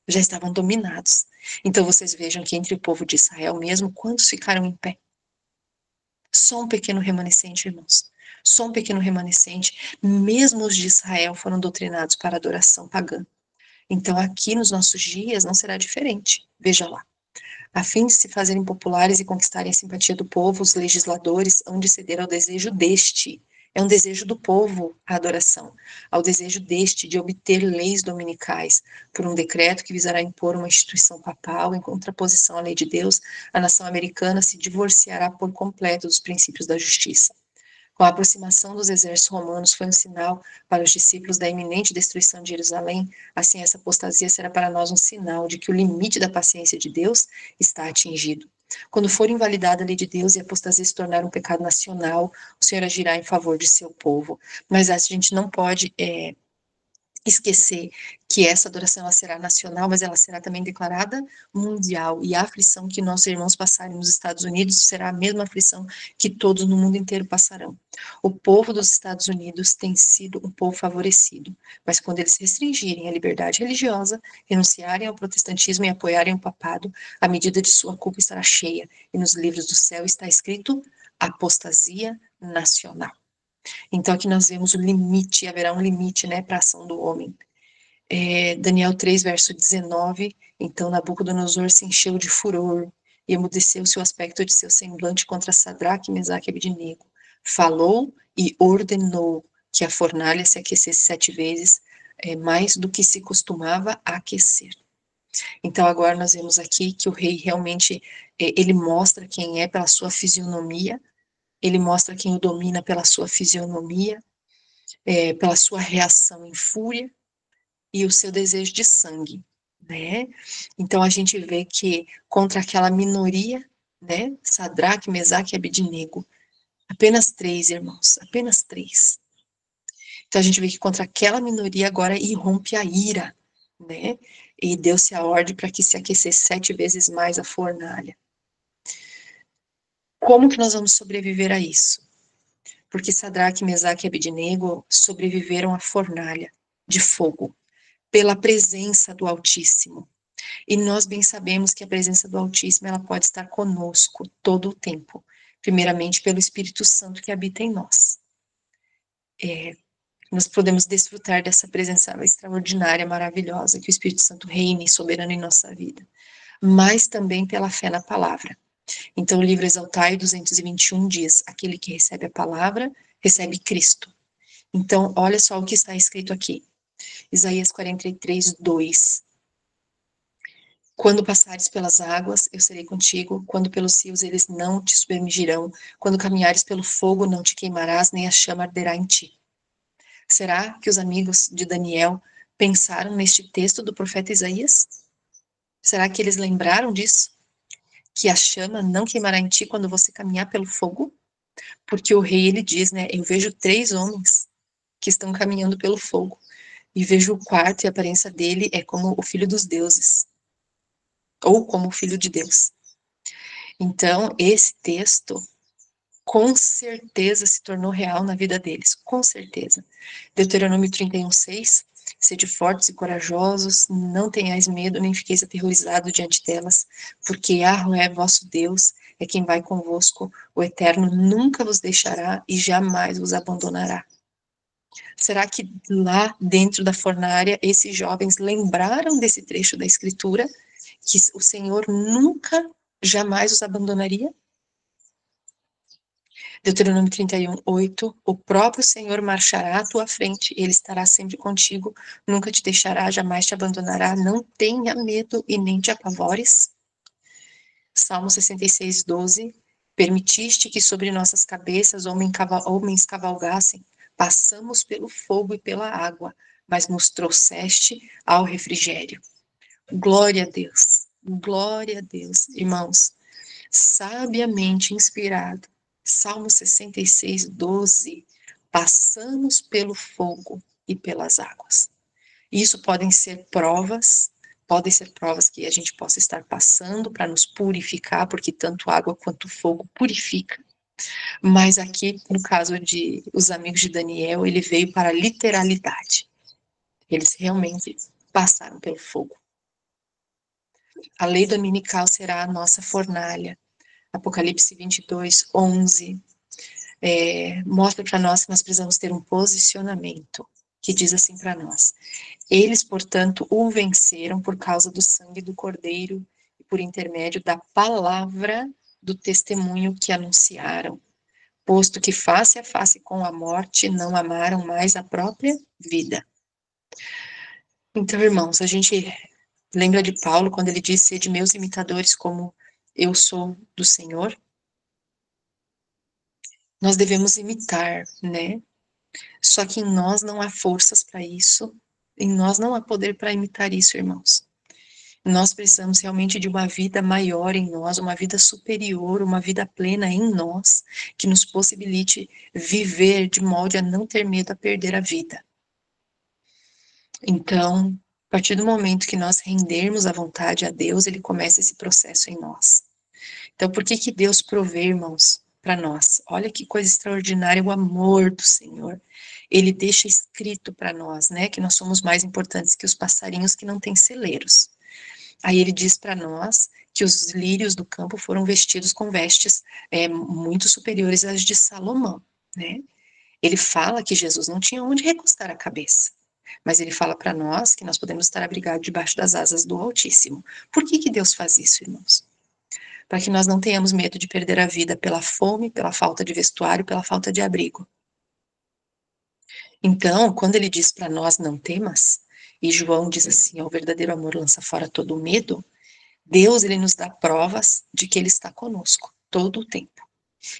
Já estavam dominados. Então vocês vejam que entre o povo de Israel mesmo, quantos ficaram em pé? Só um pequeno remanescente, irmãos. Só um pequeno remanescente. Mesmo os de Israel foram doutrinados para a adoração pagã. Então aqui nos nossos dias não será diferente. Veja lá. A fim de se fazerem populares e conquistarem a simpatia do povo, os legisladores hão de ceder ao desejo deste. É um desejo do povo a adoração, ao desejo deste de obter leis dominicais, por um decreto que visará impor uma instituição papal em contraposição à lei de Deus. A nação americana se divorciará por completo dos princípios da justiça. Com a aproximação dos exércitos romanos foi um sinal para os discípulos da iminente destruição de Jerusalém. Assim, essa apostasia será para nós um sinal de que o limite da paciência de Deus está atingido. Quando for invalidada a lei de Deus e a apostasia se tornar um pecado nacional, o Senhor agirá em favor de seu povo. Mas a gente não pode esquecer que essa adoração ela será nacional, mas ela será também declarada mundial, e a aflição que nossos irmãos passarem nos Estados Unidos será a mesma aflição que todos no mundo inteiro passarão. O povo dos Estados Unidos tem sido um povo favorecido, mas quando eles restringirem a liberdade religiosa, renunciarem ao protestantismo e apoiarem o papado, a medida de sua culpa estará cheia, e nos livros do céu está escrito apostasia nacional. Então aqui nós vemos o limite, haverá um limite, né, para a ação do homem. Daniel 3, verso 19, então Nabucodonosor se encheu de furor e emudeceu seu aspecto de seu semblante contra Sadraque, Mesaque e Abednego. Falou e ordenou que a fornalha se aquecesse 7 vezes, mais do que se costumava aquecer. Então agora nós vemos aqui que o rei realmente, ele mostra quem é pela sua fisionomia, ele mostra quem o domina pela sua fisionomia, pela sua reação em fúria e o seu desejo de sangue, né? Então a gente vê que contra aquela minoria, né? Sadraque, Mesaque e Abednego, apenas 3, irmãos, apenas 3. Então a gente vê que contra aquela minoria agora irrompe a ira, né? E deu-se a ordem para que se aquecesse 7 vezes mais a fornalha. Como que nós vamos sobreviver a isso? Porque Sadraque, Mesaque e Abednego sobreviveram à fornalha de fogo, pela presença do Altíssimo. E nós bem sabemos que a presença do Altíssimo ela pode estar conosco todo o tempo, primeiramente pelo Espírito Santo que habita em nós. Nós podemos desfrutar dessa presença extraordinária, maravilhosa, que o Espírito Santo reine soberano em nossa vida, mas também pela fé na palavra. Então, o livro Exaltai 221 diz: aquele que recebe a palavra, recebe Cristo. Então, olha só o que está escrito aqui. Isaías 43, 2. Quando passares pelas águas, eu serei contigo. Quando pelos rios, eles não te submergirão. Quando caminhares pelo fogo, não te queimarás, nem a chama arderá em ti. Será que os amigos de Daniel pensaram neste texto do profeta Isaías? Será que eles lembraram disso? Que a chama não queimará em ti quando você caminhar pelo fogo? Porque o rei, ele diz, né? Eu vejo 3 homens que estão caminhando pelo fogo. E vejo o quarto, e a aparência dele é como o filho dos deuses. Ou como o filho de Deus. Então, esse texto, com certeza, se tornou real na vida deles. Com certeza. Deuteronômio 31, 6. Sede fortes e corajosos, não tenhais medo, nem fiqueis aterrorizados diante delas, porque Yahweh, vosso Deus, é quem vai convosco, o Eterno nunca vos deixará e jamais vos abandonará. Será que lá dentro da fornalha, esses jovens lembraram desse trecho da Escritura, que o Senhor nunca, jamais os abandonaria? Deuteronômio 31, 8, o próprio Senhor marchará à tua frente, ele estará sempre contigo, nunca te deixará, jamais te abandonará, não tenha medo e nem te apavores. Salmo 66, 12, permitiste que sobre nossas cabeças homens cavalgassem, passamos pelo fogo e pela água, mas nos trouxeste ao refrigério. Glória a Deus, irmãos. sabiamente inspirado. Salmo 66, 12. Passamos pelo fogo e pelas águas. Isso podem ser provas que a gente possa estar passando para nos purificar, porque tanto água quanto fogo purifica. Mas aqui, no caso de os amigos de Daniel, ele veio para a literalidade. Eles realmente passaram pelo fogo. A lei dominical será a nossa fornalha. Apocalipse 22, 11. Mostra para nós que nós precisamos ter um posicionamento, que diz assim para nós: eles, portanto, o venceram por causa do sangue do Cordeiro e por intermédio da palavra do testemunho que anunciaram, posto que face a face com a morte não amaram mais a própria vida. Então, irmãos, a gente lembra de Paulo quando ele diz: sede meus imitadores como eu sou do Senhor. Nós devemos imitar, né? Só que em nós não há forças para isso, em nós não há poder para imitar isso, irmãos. Nós precisamos realmente de uma vida maior em nós, uma vida superior, uma vida plena em nós, que nos possibilite viver de modo a não ter medo a perder a vida. Então, a partir do momento que nós rendermos a vontade a Deus, ele começa esse processo em nós. Então, por que que Deus provê, irmãos, para nós? Olha que coisa extraordinária o amor do Senhor. Ele deixa escrito para nós, né, que nós somos mais importantes que os passarinhos que não têm celeiros. Aí ele diz para nós que os lírios do campo foram vestidos com vestes muito superiores às de Salomão, né? Ele fala que Jesus não tinha onde recostar a cabeça, mas ele fala para nós que nós podemos estar abrigados debaixo das asas do Altíssimo. Por que que Deus faz isso, irmãos? Para que nós não tenhamos medo de perder a vida pela fome, pela falta de vestuário, pela falta de abrigo. Então, quando ele diz para nós não temas, e João diz assim, o verdadeiro amor lança fora todo o medo, Deus, ele nos dá provas de que ele está conosco todo o tempo.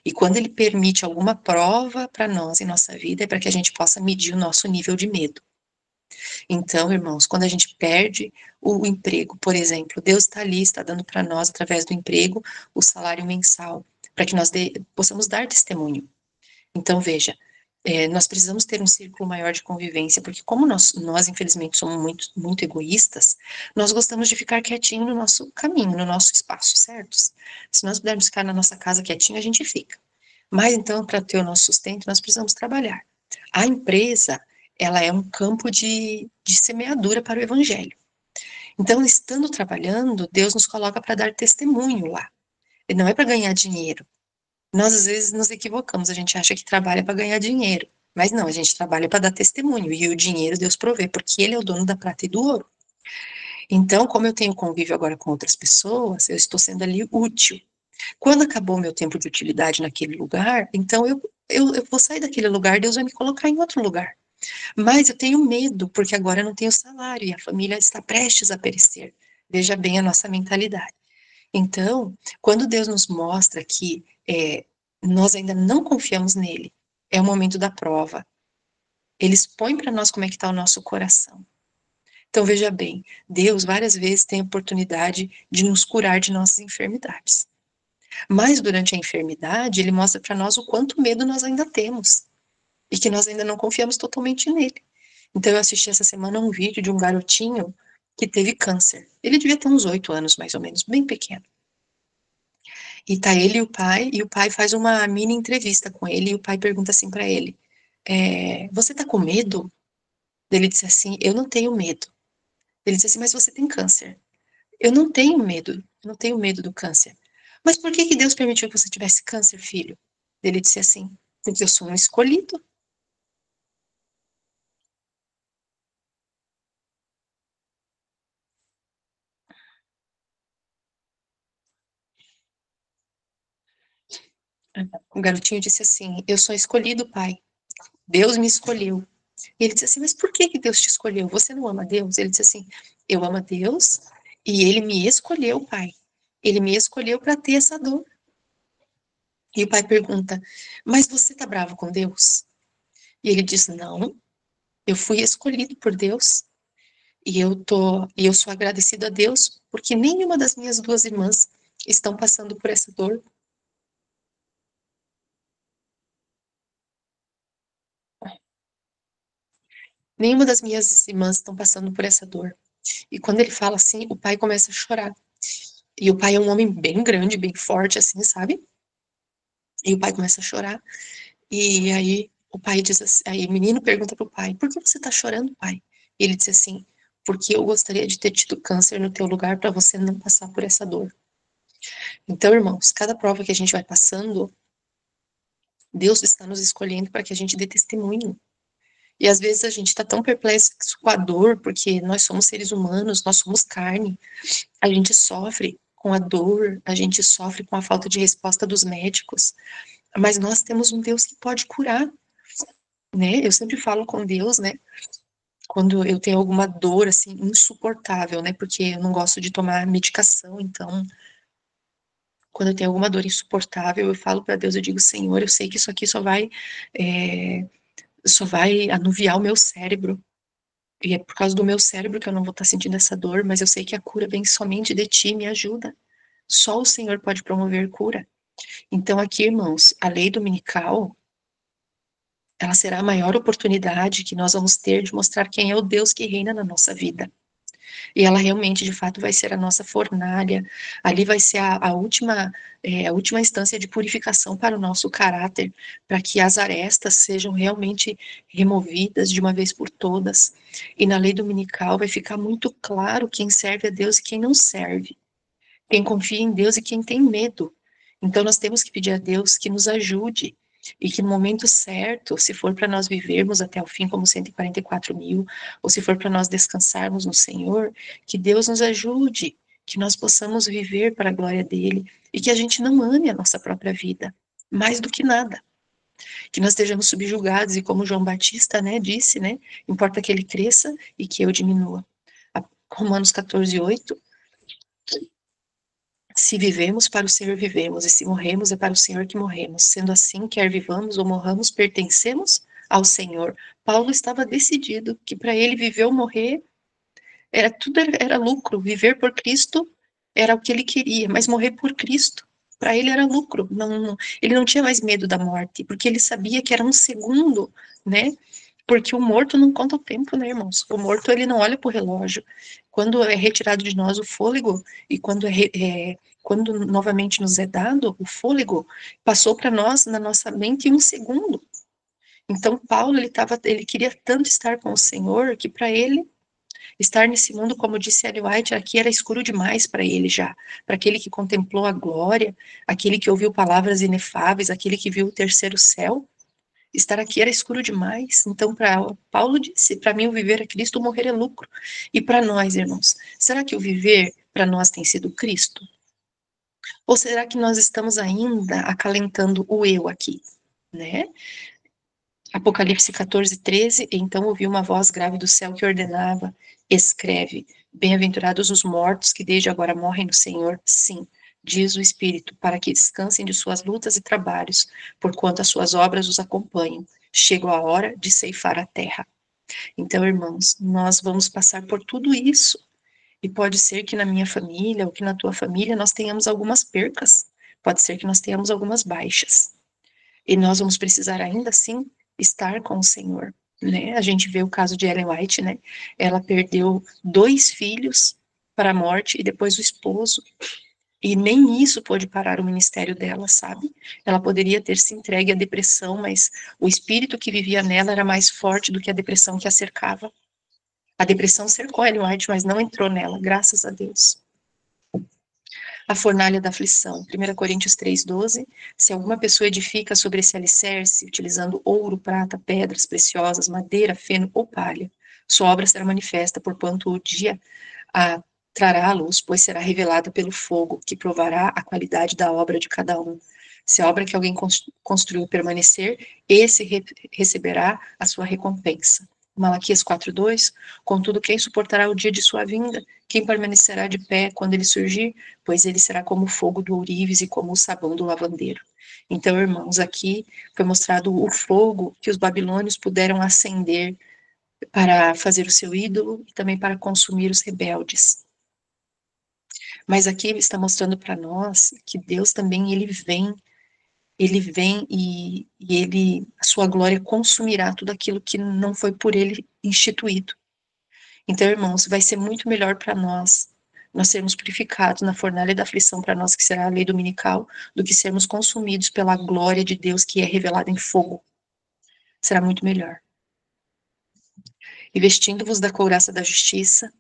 E quando ele permite alguma prova para nós em nossa vida, é para que a gente possa medir o nosso nível de medo. Então, irmãos, quando a gente perde o emprego, por exemplo, Deus está ali, está dando para nós, através do emprego, o salário mensal, para que nós possamos dar testemunho. Então, veja, nós precisamos ter um círculo maior de convivência, porque como nós infelizmente, somos muito, muito egoístas, nós gostamos de ficar quietinho no nosso caminho, no nosso espaço, certo? Se nós pudermos ficar na nossa casa quietinho, a gente fica. Mas, então, para ter o nosso sustento, nós precisamos trabalhar. A empresa, ela é um campo de semeadura para o evangelho. Então, estando trabalhando, Deus nos coloca para dar testemunho lá. E não é para ganhar dinheiro. Nós, às vezes, nos equivocamos, a gente acha que trabalha para ganhar dinheiro. Mas não, a gente trabalha para dar testemunho, e o dinheiro Deus provê, porque Ele é o dono da prata e do ouro. Então, como eu tenho convívio agora com outras pessoas, eu estou sendo ali útil. Quando acabou o meu tempo de utilidade naquele lugar, então eu vou sair daquele lugar, Deus vai me colocar em outro lugar. Mas eu tenho medo, porque agora eu não tenho salário e a família está prestes a perecer. Veja bem a nossa mentalidade. Então, quando Deus nos mostra que nós ainda não confiamos nele, é o momento da prova. Ele expõe para nós como é que está o nosso coração. Então, veja bem, Deus várias vezes tem a oportunidade de nos curar de nossas enfermidades. Mas durante a enfermidade, ele mostra para nós o quanto medo nós ainda temos e que nós ainda não confiamos totalmente nele. Então, eu assisti essa semana um vídeo de um garotinho que teve câncer. Ele devia ter uns 8 anos, mais ou menos, bem pequeno. E tá ele e o pai faz uma mini entrevista com ele, e o pai pergunta assim para ele, você tá com medo? Ele disse assim, eu não tenho medo. Ele disse assim, mas você tem câncer. Eu não tenho medo, eu não tenho medo do câncer. Mas por que que Deus permitiu que você tivesse câncer, filho? Ele disse assim, porque eu sou um escolhido. O garotinho disse assim, eu sou escolhido, pai. Deus me escolheu. E ele disse assim, mas por que que Deus te escolheu? Você não ama Deus? Ele disse assim, eu amo a Deus e ele me escolheu, pai. Ele me escolheu para ter essa dor. E o pai pergunta, mas você tá bravo com Deus? E ele diz, não, eu fui escolhido por Deus. E eu sou agradecido a Deus porque nenhuma das minhas duas irmãs estão passando por essa dor. Nenhuma das minhas irmãs estão passando por essa dor. E quando ele fala assim, o pai começa a chorar. E o pai é um homem bem grande, bem forte, assim, sabe? E o pai começa a chorar. E aí o pai diz assim, aí o menino pergunta pro pai, por que você tá chorando, pai? E ele diz assim, porque eu gostaria de ter tido câncer no teu lugar para você não passar por essa dor. Então, irmãos, cada prova que a gente vai passando, Deus está nos escolhendo para que a gente dê testemunho. E às vezes a gente está tão perplexo com a dor, porque nós somos seres humanos, nós somos carne, a gente sofre com a dor, a gente sofre com a falta de resposta dos médicos, mas nós temos um Deus que pode curar, né? Eu sempre falo com Deus, né? Quando eu tenho alguma dor, assim, insuportável, né? Porque eu não gosto de tomar medicação, então, quando eu tenho alguma dor insuportável, eu falo para Deus, eu digo, Senhor, eu sei que isso aqui só vai anuviar o meu cérebro, e é por causa do meu cérebro que eu não vou estar sentindo essa dor, mas eu sei que a cura vem somente de ti, me ajuda. Só o Senhor pode promover cura. Então, aqui, irmãos, a lei dominical, ela será a maior oportunidade que nós vamos ter de mostrar quem é o Deus que reina na nossa vida. E ela realmente, de fato, vai ser a nossa fornalha. Ali vai ser a última instância de purificação para o nosso caráter, para que as arestas sejam realmente removidas de uma vez por todas. E na lei dominical vai ficar muito claro quem serve a Deus e quem não serve, quem confia em Deus e quem tem medo. Então nós temos que pedir a Deus que nos ajude e que no momento certo, se for para nós vivermos até o fim como 144 mil, ou se for para nós descansarmos no Senhor, que Deus nos ajude, que nós possamos viver para a glória dele e que a gente não ame a nossa própria vida, mais do que nada. Que nós estejamos subjugados e como João Batista, né, disse, né, importa que ele cresça e que eu diminua. Romanos 14:8, se vivemos, para o Senhor vivemos, e se morremos, é para o Senhor que morremos. Sendo assim, quer vivamos ou morramos, pertencemos ao Senhor. Paulo estava decidido que para ele viver ou morrer era lucro. Viver por Cristo era o que ele queria, mas morrer por Cristo para ele era lucro. Ele não tinha mais medo da morte, porque ele sabia que era um segundo, né? Porque o morto não conta o tempo, né, irmãos? O morto, ele não olha para o relógio. Quando é retirado de nós o fôlego, e quando novamente nos é dado o fôlego, passou para nós, na nossa mente, em um segundo. Então, Paulo, ele queria tanto estar com o Senhor, que para ele, estar nesse mundo, como disse Ellen White, aqui era escuro demais para ele já. Para aquele que contemplou a glória, aquele que ouviu palavras inefáveis, aquele que viu o terceiro céu, estar aqui era escuro demais. Então, para Paulo disse: para mim, o viver é Cristo, o morrer é lucro. E para nós, irmãos, será que o viver para nós tem sido Cristo? Ou será que nós estamos ainda acalentando o eu aqui, né? Apocalipse 14:13, então ouvi uma voz grave do céu que ordenava: escreve, bem-aventurados os mortos que desde agora morrem no Senhor, sim, diz o Espírito, para que descansem de suas lutas e trabalhos, porquanto as suas obras os acompanham. Chegou a hora de ceifar a terra. Então, irmãos, nós vamos passar por tudo isso, e pode ser que na minha família, ou que na tua família, nós tenhamos algumas percas, pode ser que nós tenhamos algumas baixas. E nós vamos precisar ainda assim estar com o Senhor, né? A gente vê o caso de Ellen White, né? Ela perdeu 2 filhos para a morte e depois o esposo. E nem isso pôde parar o ministério dela, sabe? Ela poderia ter se entregue à depressão, mas o espírito que vivia nela era mais forte do que a depressão que a cercava. A depressão cercou Ellen White, mas não entrou nela, graças a Deus. A fornalha da aflição. 1 Coríntios 3:12. Se alguma pessoa edifica sobre esse alicerce, utilizando ouro, prata, pedras preciosas, madeira, feno ou palha, sua obra será manifesta, porquanto o dia a trará à luz, pois será revelada pelo fogo, que provará a qualidade da obra de cada um. Se a obra que alguém construiu permanecer, esse receberá a sua recompensa. Malaquias 4:2. Contudo, quem suportará o dia de sua vinda? Quem permanecerá de pé quando ele surgir? Pois ele será como o fogo do ourives e como o sabão do lavandeiro. Então, irmãos, aqui foi mostrado o fogo que os babilônios puderam acender para fazer o seu ídolo e também para consumir os rebeldes. Mas aqui está mostrando para nós que Deus também, ele vem e ele, a sua glória consumirá tudo aquilo que não foi por ele instituído. Então, irmãos, vai ser muito melhor para nós sermos purificados na fornalha da aflição, para nós que será a lei dominical, do que sermos consumidos pela glória de Deus que é revelada em fogo. Será muito melhor. E vestindo-vos da couraça da justiça,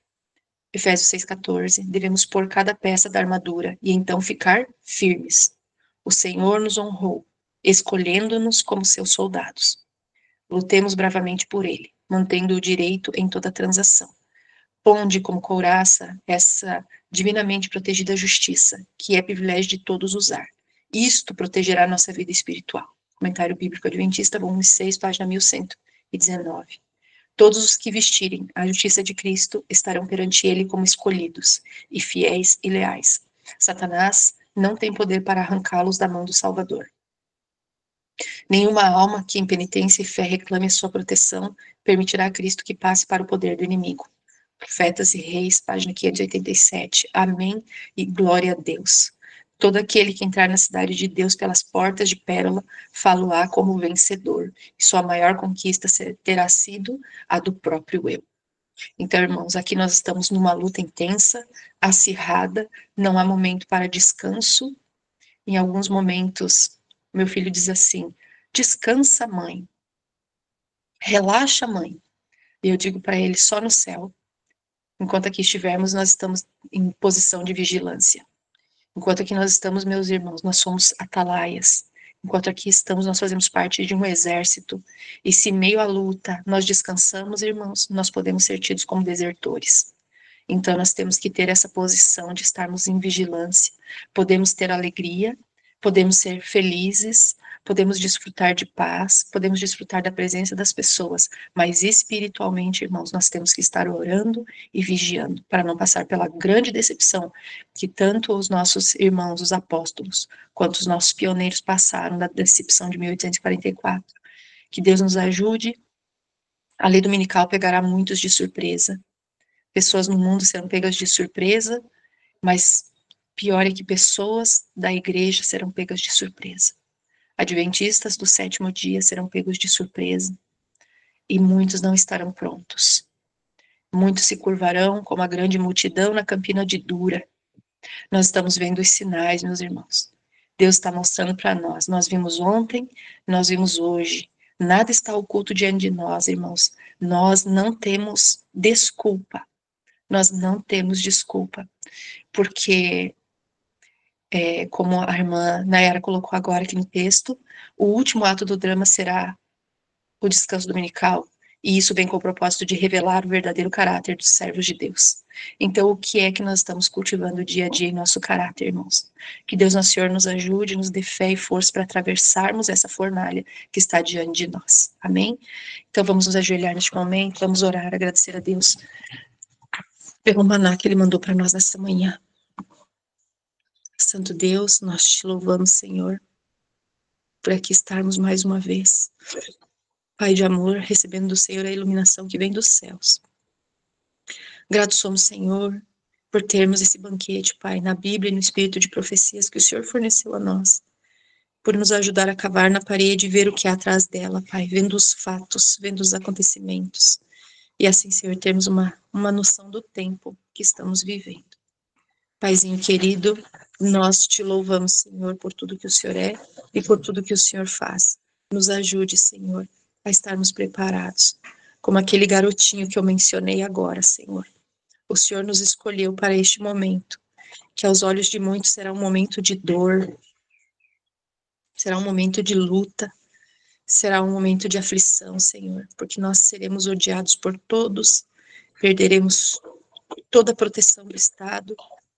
Efésios 6,14, devemos pôr cada peça da armadura e então ficar firmes. O Senhor nos honrou, escolhendo-nos como seus soldados. Lutemos bravamente por ele, mantendo o direito em toda transação. Ponde como couraça essa divinamente protegida justiça, que é privilégio de todos usar. Isto protegerá nossa vida espiritual. Comentário Bíblico Adventista, volume 6, página 1119. Todos os que vestirem a justiça de Cristo estarão perante ele como escolhidos, e fiéis e leais. Satanás não tem poder para arrancá-los da mão do Salvador. Nenhuma alma que em penitência e fé reclame a sua proteção permitirá a Cristo que passe para o poder do inimigo. Profetas e Reis, página 587. Amém e glória a Deus. Todo aquele que entrar na cidade de Deus pelas portas de pérola, falo-á como vencedor, e sua maior conquista terá sido a do próprio eu. Então, irmãos, aqui nós estamos numa luta intensa, acirrada, não há momento para descanso. Em alguns momentos, meu filho diz assim: descansa, mãe. Relaxa, mãe. E eu digo para ele: só no céu. Enquanto aqui estivermos, nós estamos em posição de vigilância. Enquanto aqui nós estamos, meus irmãos, nós somos atalaias. Enquanto aqui estamos, nós fazemos parte de um exército. E se meio à luta nós descansamos, irmãos, nós podemos ser tidos como desertores. Então nós temos que ter essa posição de estarmos em vigilância. Podemos ter alegria, podemos ser felizes, podemos desfrutar de paz, podemos desfrutar da presença das pessoas, mas espiritualmente, irmãos, nós temos que estar orando e vigiando para não passar pela grande decepção que tanto os nossos irmãos, os apóstolos, quanto os nossos pioneiros passaram da decepção de 1844. Que Deus nos ajude. A lei dominical pegará muitos de surpresa. Pessoas no mundo serão pegas de surpresa, mas pior é que pessoas da igreja serão pegas de surpresa. Adventistas do sétimo dia serão pegos de surpresa e muitos não estarão prontos. Muitos se curvarão como a grande multidão na Campina de Dura. Nós estamos vendo os sinais, meus irmãos. Deus está mostrando para nós. Nós vimos ontem, nós vimos hoje. Nada está oculto diante de nós, irmãos. Nós não temos desculpa. Nós não temos desculpa. Porque como a irmã Nayara colocou agora aqui no texto, o último ato do drama será o descanso dominical, e isso vem com o propósito de revelar o verdadeiro caráter dos servos de Deus. Então, o que é que nós estamos cultivando dia a dia em nosso caráter, irmãos? Que Deus, nosso Senhor, nos ajude, nos dê fé e força para atravessarmos essa fornalha que está diante de nós. Amém? Então, vamos nos ajoelhar neste momento, vamos orar, agradecer a Deus pelo maná que Ele mandou para nós nessa manhã. Santo Deus, nós te louvamos, Senhor, por aqui estarmos mais uma vez. Pai de amor, recebendo do Senhor a iluminação que vem dos céus. Gratos somos, Senhor, por termos esse banquete, Pai, na Bíblia e no espírito de profecias que o Senhor forneceu a nós, por nos ajudar a cavar na parede e ver o que há atrás dela, Pai, vendo os fatos, vendo os acontecimentos, e assim, Senhor, termos uma noção do tempo que estamos vivendo. Paizinho querido, nós te louvamos, Senhor, por tudo que o Senhor é e por tudo que o Senhor faz. Nos ajude, Senhor, a estarmos preparados, como aquele garotinho que eu mencionei agora, Senhor. O Senhor nos escolheu para este momento, que aos olhos de muitos será um momento de dor, será um momento de luta, será um momento de aflição, Senhor, porque nós seremos odiados por todos, perderemos toda a proteção do Estado,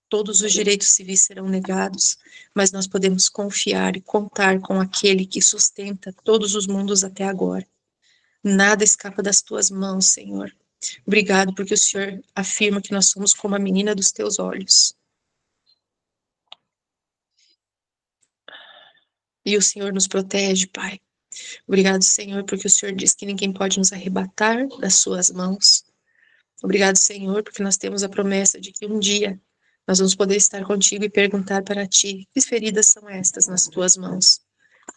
todos os direitos civis serão negados, mas nós podemos confiar e contar com aquele que sustenta todos os mundos até agora. Nada escapa das tuas mãos, Senhor. Obrigado porque o Senhor afirma que nós somos como a menina dos teus olhos. E o Senhor nos protege, Pai. Obrigado, Senhor, porque o Senhor diz que ninguém pode nos arrebatar das suas mãos. Obrigado, Senhor, porque nós temos a promessa de que um dia nós vamos poder estar contigo e perguntar para ti, que feridas são estas nas tuas mãos?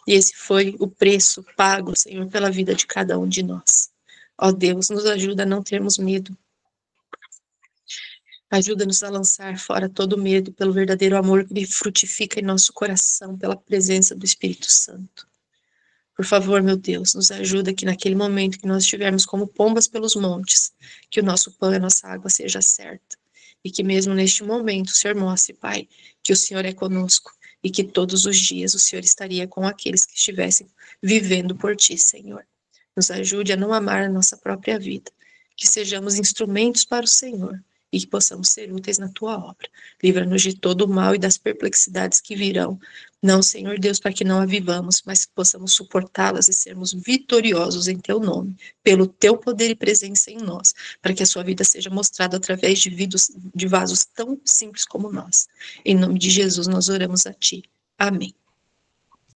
E esse foi o preço pago, Senhor, pela vida de cada um de nós. Ó Deus, nos ajuda a não termos medo. Ajuda-nos a lançar fora todo medo pelo verdadeiro amor que frutifica em nosso coração, pela presença do Espírito Santo. Por favor, meu Deus, nos ajuda que naquele momento que nós estivermos como pombas pelos montes, que o nosso pão e a nossa água seja certa. E que mesmo neste momento o Senhor mostre, Pai, que o Senhor é conosco e que todos os dias o Senhor estaria com aqueles que estivessem vivendo por Ti, Senhor. Nos ajude a não amar a nossa própria vida, que sejamos instrumentos para o Senhor e que possamos ser úteis na Tua obra. Livra-nos de todo o mal e das perplexidades que virão. Não, Senhor Deus, para que não a vivamos, mas que possamos suportá-las e sermos vitoriosos em Teu nome, pelo Teu poder e presença em nós, para que a Sua vida seja mostrada através de vasos tão simples como nós. Em nome de Jesus nós oramos a Ti. Amém.